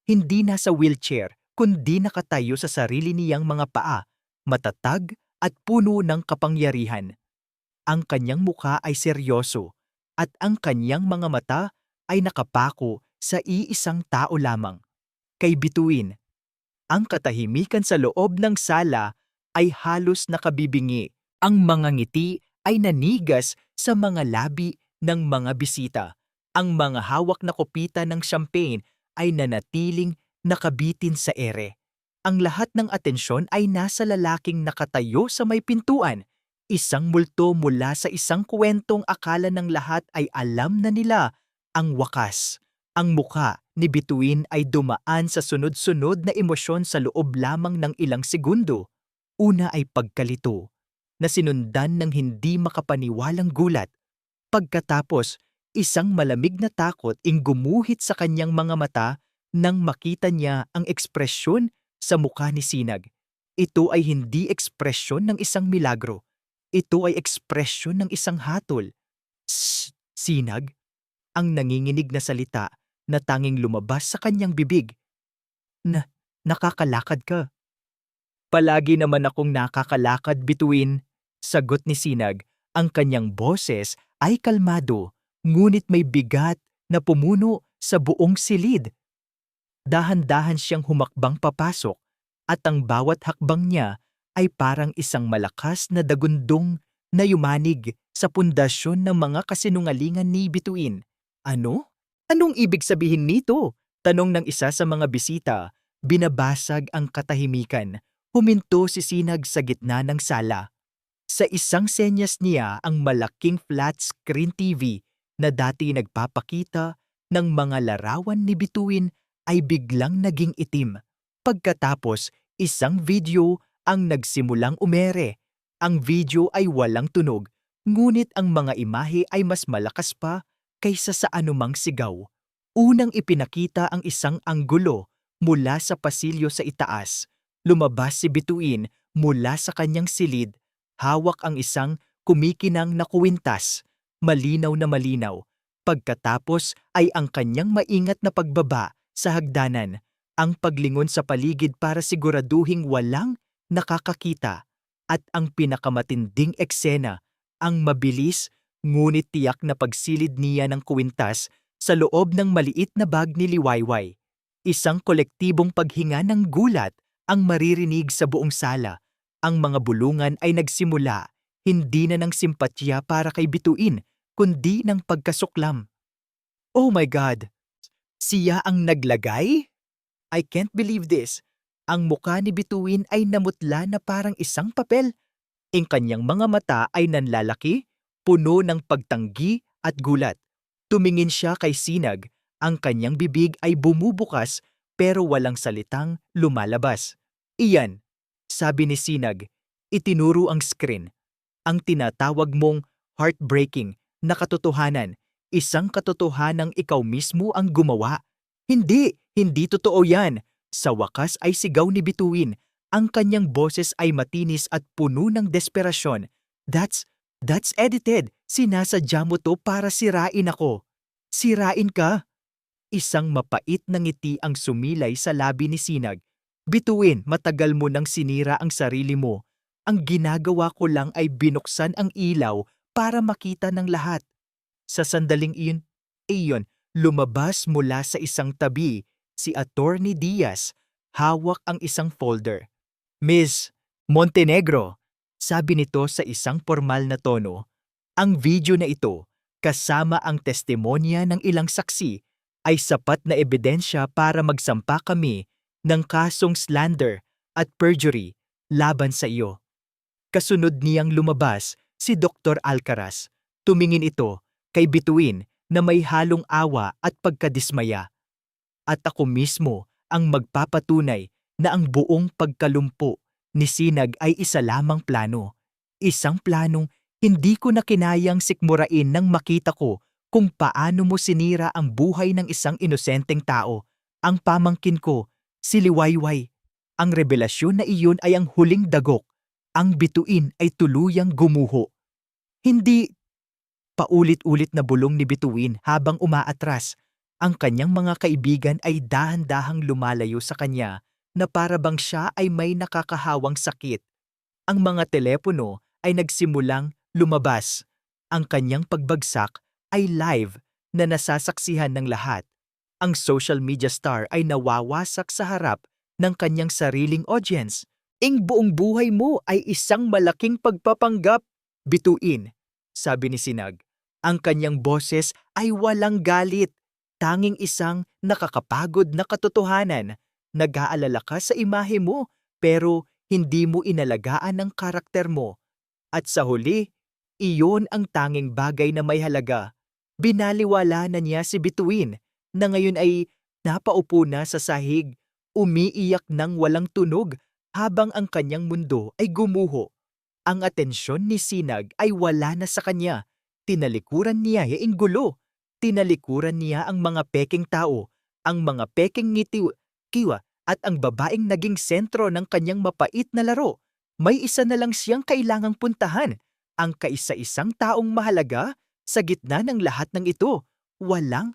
Hindi nasa wheelchair, kundi nakatayo sa sarili niyang mga paa, matatag at puno ng kapangyarihan. Ang kanyang mukha ay seryoso, at ang kanyang mga mata ay nakapako sa iisang tao lamang. Kay Bituin, ang katahimikan sa loob ng sala ay halos nakabibingi. Ang mga ngiti ay nanigas sa mga labi ng mga bisita. Ang mga hawak na kopita ng champagne ay nanatiling nakabitin sa ere. Ang lahat ng atensyon ay nasa lalaking nakatayo sa may pintuan. Isang multo mula sa isang kwentong akala ng lahat ay alam na nila ang wakas. Ang muka ni Bituin ay dumaan sa sunod-sunod na emosyon sa loob lamang ng ilang segundo. Una ay pagkalito, na sinundan ng hindi makapaniwalang gulat. Pagkatapos, isang malamig na takot ang gumuhit sa kanyang mga mata nang makita niya ang ekspresyon sa mukha ni Sinag. Ito ay hindi ekspresyon ng isang milagro. Ito ay ekspresyon ng isang hatol. Sinag, ang nanginginig na salita na tanging lumabas sa kanyang bibig. Nakakalakad ka. Palagi naman akong nakakalakad, Bituin, sagot ni Sinag. Ang kanyang boses ay kalmado, ngunit may bigat na pumuno sa buong silid. Dahan-dahan siyang humakbang papasok at ang bawat hakbang niya ay parang isang malakas na dagundong na yumanig sa pundasyon ng mga kasinungalingan ni Bituin. Ano? Anong ibig sabihin nito? Tanong ng isa sa mga bisita. Binabasag ang katahimikan. Huminto si Sinag sa gitna ng sala. Sa isang senyas niya ang malaking flat screen TV na dati nagpapakita ng mga larawan ni Bituin ay biglang naging itim. Pagkatapos, isang video ang nagsimulang umere. Ang video ay walang tunog, ngunit ang mga imahe ay mas malakas pa kaysa sa anumang sigaw. Unang ipinakita ang isang anggulo mula sa pasilyo sa itaas. Lumabas si Bituin mula sa kanyang silid. Hawak ang isang kumikinang na kuwintas, malinaw na malinaw. Pagkatapos ay ang kanyang maingat na pagbaba sa hagdanan, ang paglingon sa paligid para siguraduhing walang nakakakita, at ang pinakamatinding eksena, ang mabilis ngunit tiyak na pagsilid niya ng kuwintas sa loob ng maliit na bag ni Liwayway. Isang kolektibong paghinga ng gulat ang maririnig sa buong sala. Ang mga bulungan ay nagsimula, hindi na ng simpatya para kay Bituin, kundi ng pagkasuklam. Oh my God! Siya ang naglagay? I can't believe this. Ang mukha ni Bituin ay namutla na parang isang papel. Ang kanyang mga mata ay nanlalaki, puno ng pagtanggi at gulat. Tumingin siya kay Sinag. Ang kanyang bibig ay bumubukas pero walang salitang lumalabas. Iyan, sabi ni Sinag, itinuro ang screen. Ang tinatawag mong heartbreaking na katotohanan, isang katotohanang ikaw mismo ang gumawa. Hindi totoo yan. Sa wakas ay sigaw ni Bituin. Ang kanyang boses ay matinis at puno ng desperasyon. That's edited. Sinasadya mo to para sirain ako. Sirain ka? Isang mapait na ngiti ang sumilay sa labi ni Sinag. Bituin, matagal mo nang sinira ang sarili mo. Ang ginagawa ko lang ay binuksan ang ilaw para makita ng lahat. Sa sandaling iyon, lumabas mula sa isang tabi si Attorney Diaz, hawak ang isang folder. Miss Montenegro, sabi nito sa isang formal na tono, ang video na ito, kasama ang testimonya ng ilang saksi, ay sapat na ebidensya para magsampa kami ng kasong slander at perjury laban sa iyo. Kasunod niyang lumabas si Dr. Alcaraz. Tumingin ito kay Bituin na may halong awa at pagkadismaya. At ako mismo ang magpapatunay na ang buong pagkalumpo ni Sinag ay isa lamang plano. Isang planong hindi ko na kinayang sikmurain nang makita ko kung paano mo sinira ang buhay ng isang inosenteng tao. Ang pamangkin ko, si Liwayway. Ang revelasyon na iyon ay ang huling dagok. Ang Bituin ay tuluyang gumuho. Hindi. Paulit-ulit na bulong ni Bituin habang umaatras. Ang kanyang mga kaibigan ay dahan-dahang lumalayo sa kanya na para bang siya ay may nakakahawang sakit. Ang mga telepono ay nagsimulang lumabas. Ang kanyang pagbagsak ay live na nasasaksihan ng lahat. Ang social media star ay nawawasak sa harap ng kanyang sariling audience. Ang buong buhay mo ay isang malaking pagpapanggap. Bituin, sabi ni Sinag. Ang kanyang boses ay walang galit. Tanging isang nakakapagod na katotohanan. Nag-aalala ka sa imahe mo, pero hindi mo inalagaan ang karakter mo. At sa huli, iyon ang tanging bagay na may halaga. Binaliwala na niya si Bituin, na ngayon ay napaupo na sa sahig, umiiyak ng walang tunog habang ang kanyang mundo ay gumuho. Ang atensyon ni Sinag ay wala na sa kanya. Tinalikuran niya ang gulo. Tinalikuran niya ang mga peking tao, ang mga peking kiwa, at ang babaeng naging sentro ng kanyang mapait na laro. May isa na lang siyang kailangang puntahan, ang kaisa-isang taong mahalaga sa gitna ng lahat ng ito. Walang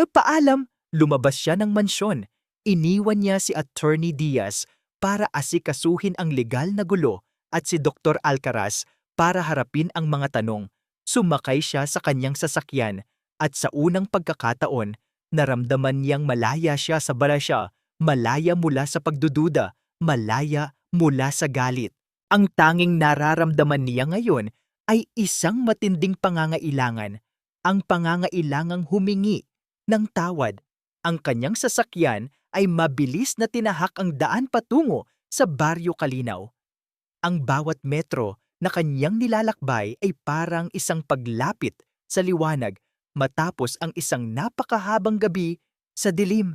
paalam, lumabas siya ng mansyon. Iniwan niya si Attorney Diaz para asikasuhin ang legal na gulo at si Dr. Alcaraz para harapin ang mga tanong. Sumakay siya sa kanyang sasakyan at sa unang pagkakataon, naramdaman niyang malaya siya sa balasya, malaya mula sa pagdududa, malaya mula sa galit. Ang tanging nararamdaman niya ngayon ay isang matinding pangangailangan, ang pangangailangang humingi ng tawad. Ang kanyang sasakyan ay mabilis na tinahak ang daan patungo sa Baryo Kalinaw. Ang bawat metro na kanyang nilalakbay ay parang isang paglapit sa liwanag matapos ang isang napakahabang gabi sa dilim.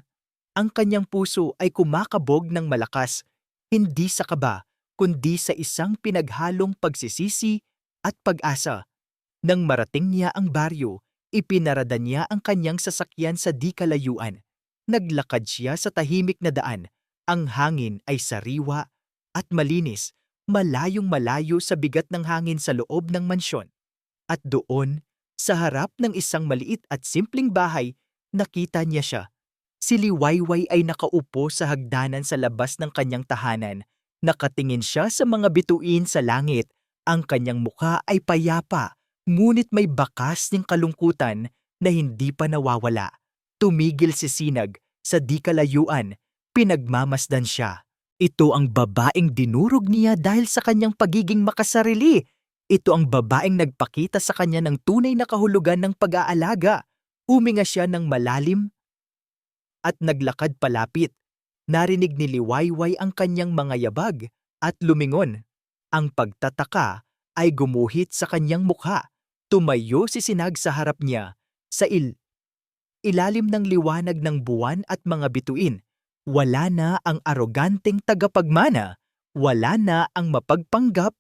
Ang kanyang puso ay kumakabog ng malakas, hindi sa kaba, kundi sa isang pinaghalong pagsisisi at pag-asa. Nang marating niya ang baryo, ipinarada niya ang kanyang sasakyan sa di kalayuan. Naglakad siya sa tahimik na daan. Ang hangin ay sariwa at malinis, malayong malayo sa bigat ng hangin sa loob ng mansyon. At doon, sa harap ng isang maliit at simpleng bahay, nakita niya siya. Si Liwayway ay nakaupo sa hagdanan sa labas ng kanyang tahanan. Nakatingin siya sa mga bituin sa langit. Ang kanyang mukha ay payapa, ngunit may bakas ng kalungkutan na hindi pa nawawala. Tumigil si Sinag sa di kalayuan. Pinagmamasdan siya. Ito ang babaeng dinurog niya dahil sa kanyang pagiging makasarili. Ito ang babaeng nagpakita sa kanya ng tunay na kahulugan ng pag-aalaga. Huminga siya ng malalim at naglakad palapit. Narinig ni Liwayway ang kanyang mga yabag at lumingon. Ang pagtataka ay gumuhit sa kanyang mukha. Tumayo si Sinag sa harap niya, sa ilalim ng liwanag ng buwan at mga bituin. Wala na ang aroganteng tagapagmana. Wala na ang mapagpanggap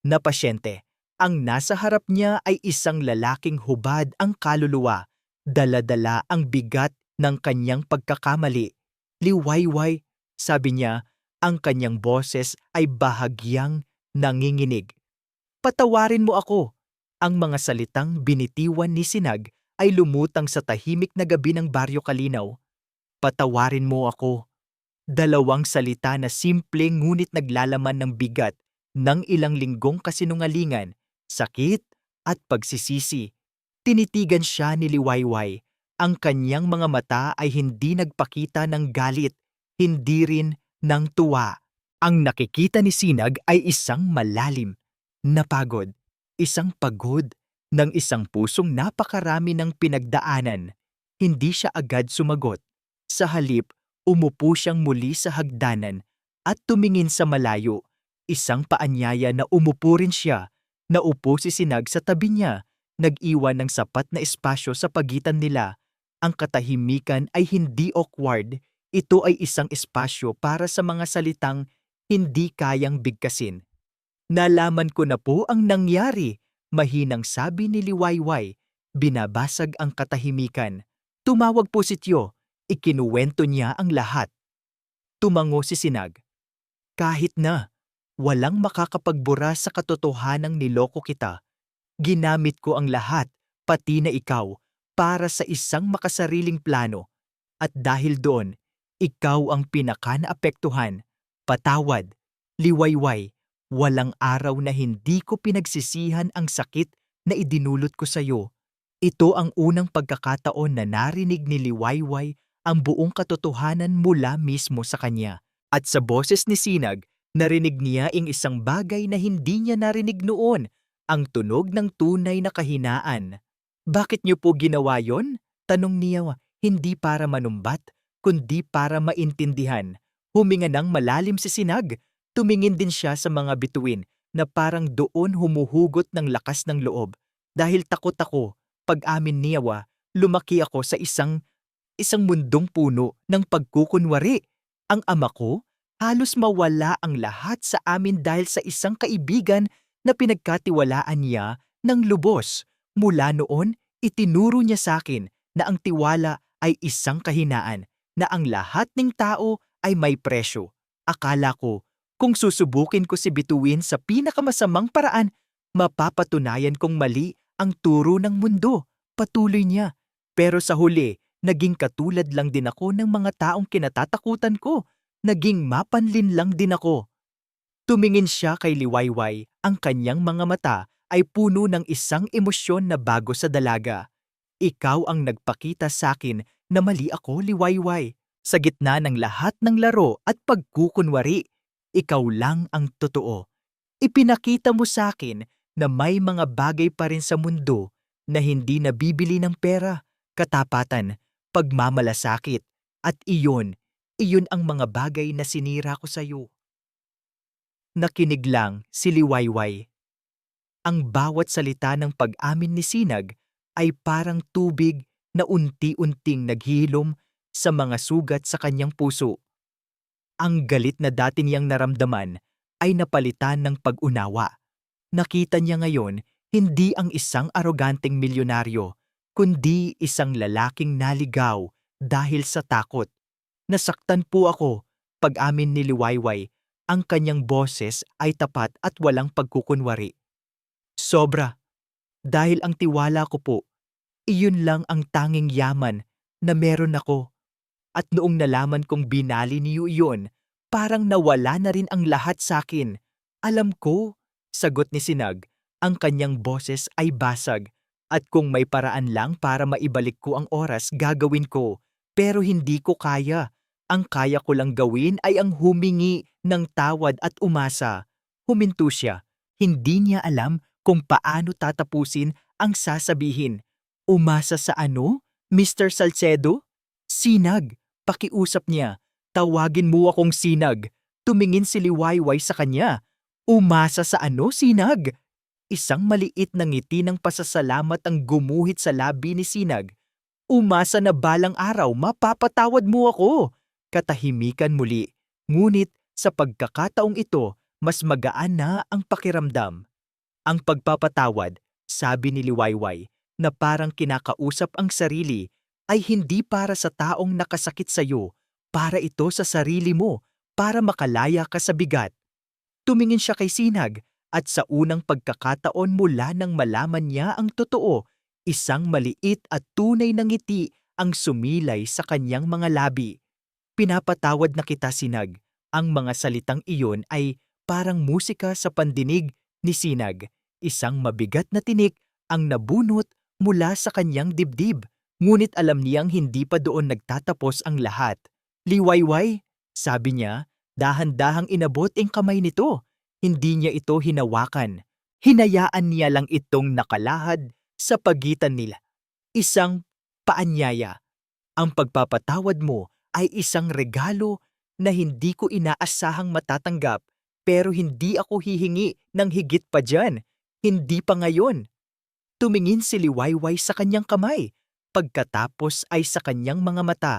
na pasyente. Ang nasa harap niya ay isang lalaking hubad ang kaluluwa. Dala-dala ang bigat ng kanyang pagkakamali. Liwayway, sabi niya, ang kanyang boses ay bahagyang nanginginig. Patawarin mo ako. Ang mga salitang binitiwan ni Sinag ay lumutang sa tahimik na gabi ng Baryo Kalinaw. Patawarin mo ako. Dalawang salita na simple ngunit naglalaman ng bigat ng ilang linggong kasinungalingan, sakit at pagsisisi. Tinitigan siya ni Liwayway. Ang kanyang mga mata ay hindi nagpakita ng galit, hindi rin ng tuwa. Ang nakikita ni Sinag ay isang malalim na pagod. Isang pagod ng isang pusong napakarami ng pinagdaanan. Hindi siya agad sumagot. Sa halip, umupo siyang muli sa hagdanan at tumingin sa malayo. Isang paanyaya na umupo rin siya. Naupo si Sinag sa tabi niya. Nag-iwan ng sapat na espasyo sa pagitan nila. Ang katahimikan ay hindi awkward. Ito ay isang espasyo para sa mga salitang hindi kayang bigkasin. Nalaman ko na po ang nangyari, mahinang sabi ni Liwayway. Binabasag ang katahimikan. Tumawag po si Tio. Ikinuwento niya ang lahat. Tumango si Sinag. Kahit na, walang makakapagbura sa katotohanang niloko kita. Ginamit ko ang lahat, pati na ikaw, para sa isang makasariling plano. At dahil doon, ikaw ang pinaka-naapektuhan. Patawad, Liwayway. Walang araw na hindi ko pinagsisihan ang sakit na idinulot ko sa iyo. Ito ang unang pagkakataon na narinig ni Liwayway ang buong katotohanan mula mismo sa kanya. At sa boses ni Sinag, narinig niya ang isang bagay na hindi niya narinig noon, ang tunog ng tunay na kahinaan. Bakit niyo po ginawa yon? Tanong niya, hindi para manumbat, kundi para maintindihan. Huminga ng malalim si Sinag. Tumingin din siya sa mga bituin na parang doon humuhugot ng lakas ng loob. Dahil takot ako, pag-amin niyawa, lumaki ako sa isang mundong puno ng pagkukunwari. Ang ama ko, halos mawala ang lahat sa amin dahil sa isang kaibigan na pinagkatiwalaan niya ng lubos. Mula noon, itinuro niya sa akin na ang tiwala ay isang kahinaan, na ang lahat ng tao ay may presyo. Akala ko, kung susubukin ko si bituin sa pinakamasamang paraan, mapapatunayan kong mali ang turo ng mundo. Patuloy niya. Pero sa huli, naging katulad lang din ako ng mga taong kinatatakutan ko. Naging mapanlin lang din ako. Tumingin siya kay Liwayway, ang kanyang mga mata ay puno ng isang emosyon na bago sa dalaga. Ikaw ang nagpakita sa akin na mali ako, Liwayway. Sa gitna ng lahat ng laro at pagkukunwari, ikaw lang ang totoo. Ipinakita mo sa akin na may mga bagay pa rin sa mundo na hindi nabibili ng pera, katapatan, pagmamalasakit, at iyon ang mga bagay na sinira ko sa iyo. Nakinig lang si Liwayway. Ang bawat salita ng pag-amin ni Sinag ay parang tubig na unti-unting naghihilom sa mga sugat sa kanyang puso. Ang galit na dati niyang naramdaman ay napalitan ng pag-unawa. Nakita niya ngayon hindi ang isang aroganteng milyonaryo, kundi isang lalaking naligaw dahil sa takot. Nasaktan po ako, pag-amin ni Liwayway, ang kanyang boses ay tapat at walang pagkukunwari. Sobra, dahil ang tiwala ko po, iyon lang ang tanging yaman na meron ako. At noong nalaman kong binali niyo iyon, parang nawala na rin ang lahat sa akin. Alam ko, sagot ni Sinag, ang kanyang boses ay basag. At kung may paraan lang para maibalik ko ang oras, gagawin ko. Pero hindi ko kaya. Ang kaya ko lang gawin ay ang humingi ng tawad at umasa. Huminto siya. Hindi niya alam kung paano tatapusin ang sasabihin. Umasa sa ano, Mr. Salcedo? Sinag, pakiusap niya. Tawagin mo akong Sinag. Tumingin si Liwayway sa kanya. Umasa sa ano, Sinag? Isang maliit na ngiti ng pasasalamat ang gumuhit sa labi ni Sinag. Umasa na balang araw mapapatawad mo ako. Katahimikan muli. Ngunit sa pagkakataong ito, mas magaan na ang pakiramdam. Ang pagpapatawad, sabi ni Liwayway, na parang kinakausap ang sarili, ay hindi para sa taong nakasakit sa iyo, para ito sa sarili mo, para makalaya ka sa bigat. Tumingin siya kay Sinag, at sa unang pagkakataon mula nang malaman niya ang totoo, isang maliit at tunay na ngiti ang sumilay sa kanyang mga labi. Pinapatawad na kita, Sinag. Ang mga salitang iyon ay parang musika sa pandinig ni Sinag. Isang mabigat na tinik ang nabunot mula sa kanyang dibdib. Ngunit alam niyang hindi pa doon nagtatapos ang lahat. Liwayway, sabi niya, dahan-dahang inabot ang kamay nito. Hindi niya ito hinawakan. Hinayaan niya lang itong nakalahad sa pagitan nila. Isang paanyaya. Ang pagpapatawad mo ay isang regalo na hindi ko inaasahang matatanggap, pero hindi ako hihingi ng higit pa dyan. Hindi pa ngayon. Tumingin si Liwayway sa kanyang kamay, pagkatapos ay sa kanyang mga mata.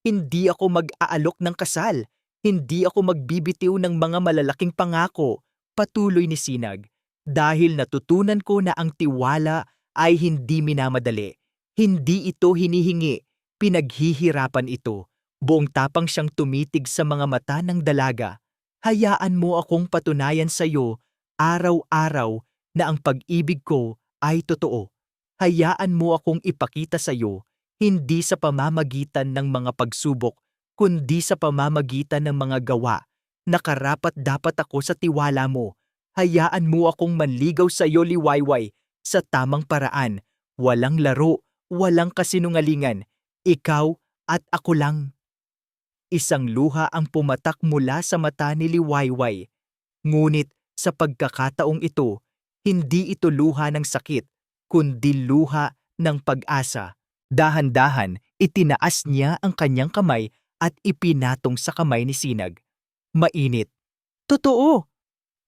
Hindi ako mag-aalok ng kasal. Hindi ako magbibitiw ng mga malalaking pangako, patuloy ni Sinag. Dahil natutunan ko na ang tiwala ay hindi minamadali. Hindi ito hinihingi, pinaghihirapan ito. Buong tapang siyang tumitig sa mga mata ng dalaga. Hayaan mo akong patunayan sa iyo, araw-araw, na ang pag-ibig ko ay totoo. Hayaan mo akong ipakita sa iyo, hindi sa pamamagitan ng mga pagsubok, kundi sa pamamagitan ng mga gawa, na karapat-dapat ako sa tiwala mo. Hayaan mo akong manligaw sa iyo, Liwayway, sa tamang paraan. Walang laro, walang kasinungalingan. Ikaw at ako lang. Isang luha ang pumatak mula sa mata ni Liwayway. Ngunit sa pagkakataong ito, hindi ito luha ng sakit, kundi luha ng pag-asa. Dahan-dahan, Itinaas niya ang kanyang kamay at ipinatong sa kamay ni Sinag. Mainit. Totoo!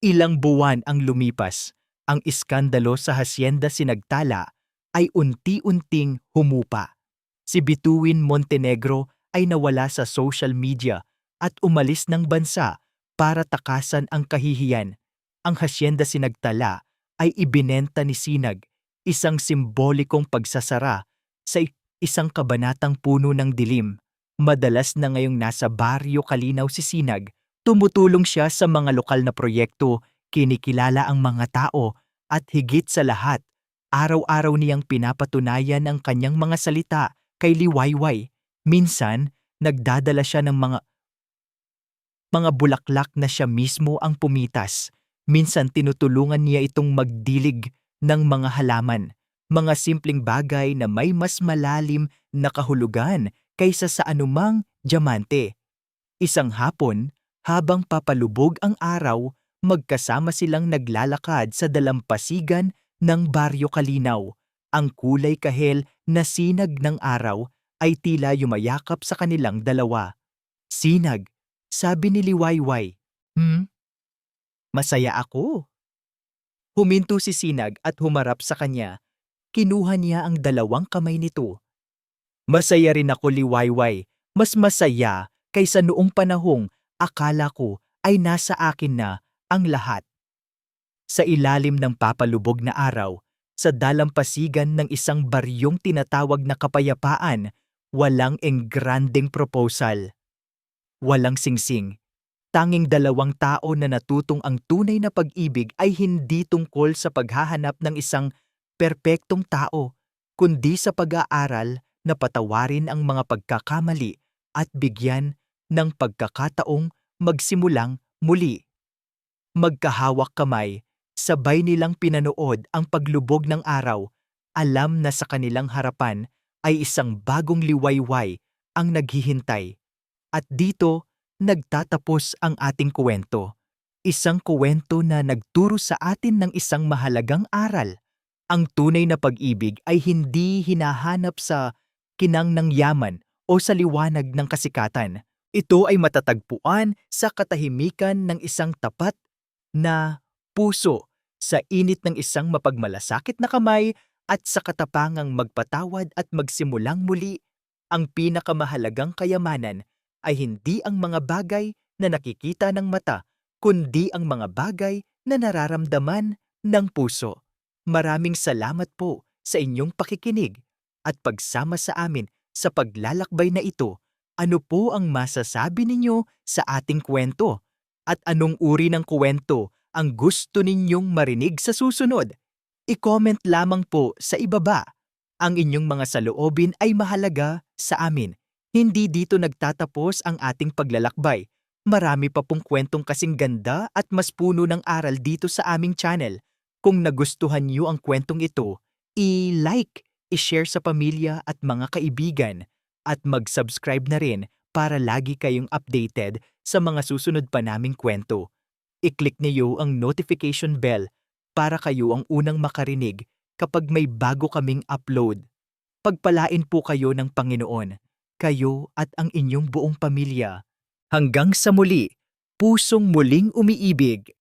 Ilang buwan ang lumipas. Ang iskandalo sa Hacienda Sinagtala ay unti-unting humupa. Si Bituin Montenegro ay nawala sa social media at umalis ng bansa para takasan ang kahihiyan. Ang Hacienda Sinagtala ay ibinenta ni Sinag, isang simbolikong pagsasara sa isang kabanatang puno ng dilim. Madalas na ngayong nasa Baryo Kalinaw si Sinag, tumutulong siya sa mga lokal na proyekto, kinikilala ang mga tao, at higit sa lahat, araw-araw niyang pinapatunayan ang kanyang mga salita kay Liwayway. Minsan, nagdadala siya ng mga bulaklak na siya mismo ang pumitas. Minsan tinutulungan niya itong magdilig ng mga halaman, mga simpleng bagay na may mas malalim na kahulugan kaysa sa anumang diamante. Isang hapon, habang papalubog ang araw, magkasama silang naglalakad sa dalampasigan ng Baryo Kalinaw. Ang kulay kahel na sinag ng araw ay tila yumayakap sa kanilang dalawa. Sinag, sabi ni Liwayway. Masaya ako. Huminto si Sinag at humarap sa kanya. Kinuha niya ang dalawang kamay nito. Masaya rin ako, Liwayway. Mas masaya kaysa noong panahong akala ko ay nasa akin na ang lahat. Sa ilalim ng papalubog na araw, sa dalampasigan ng isang baryong tinatawag na kapayapaan, walang engrandeng proposal. Walang singsing. Tanging dalawang tao na natutong ang tunay na pag-ibig ay hindi tungkol sa paghahanap ng isang perpektong tao, kundi sa pag-aaral na patawarin ang mga pagkakamali at bigyan ng pagkakataong magsimulang muli. Magkahawak kamay, sabay nilang pinanood ang paglubog ng araw, alam na sa kanilang harapan ay isang bagong Liwayway ang naghihintay. At dito, nagtatapos ang ating kwento. Isang kwento na nagturo sa atin ng isang mahalagang aral. Ang tunay na pag-ibig ay hindi hinahanap sa kinang ng yaman o sa liwanag ng kasikatan. Ito ay matatagpuan sa katahimikan ng isang tapat na puso, sa init ng isang mapagmalasakit na kamay, at sa katapangang magpatawad at magsimulang muli. Ang pinakamahalagang kayamanan ay hindi ang mga bagay na nakikita ng mata, kundi ang mga bagay na nararamdaman ng puso. Maraming salamat po sa inyong pakikinig at pagsama sa amin sa paglalakbay na ito. Ano po ang masasabi ninyo sa ating kwento? At anong uri ng kwento ang gusto ninyong marinig sa susunod? I-comment lamang po sa ibaba. Ang inyong mga saloobin ay mahalaga sa amin. Hindi dito nagtatapos ang ating paglalakbay. Marami pa pong kwentong kasing ganda at mas puno ng aral dito sa aming channel. Kung nagustuhan niyo ang kwentong ito, i-like, i-share sa pamilya at mga kaibigan, at mag-subscribe na rin para lagi kayong updated sa mga susunod pa naming kwento. I-click niyo ang notification bell para kayo ang unang makarinig kapag may bago kaming upload. Pagpalain po kayo ng Panginoon, kayo at ang inyong buong pamilya. Hanggang sa muli, pusong muling umiibig.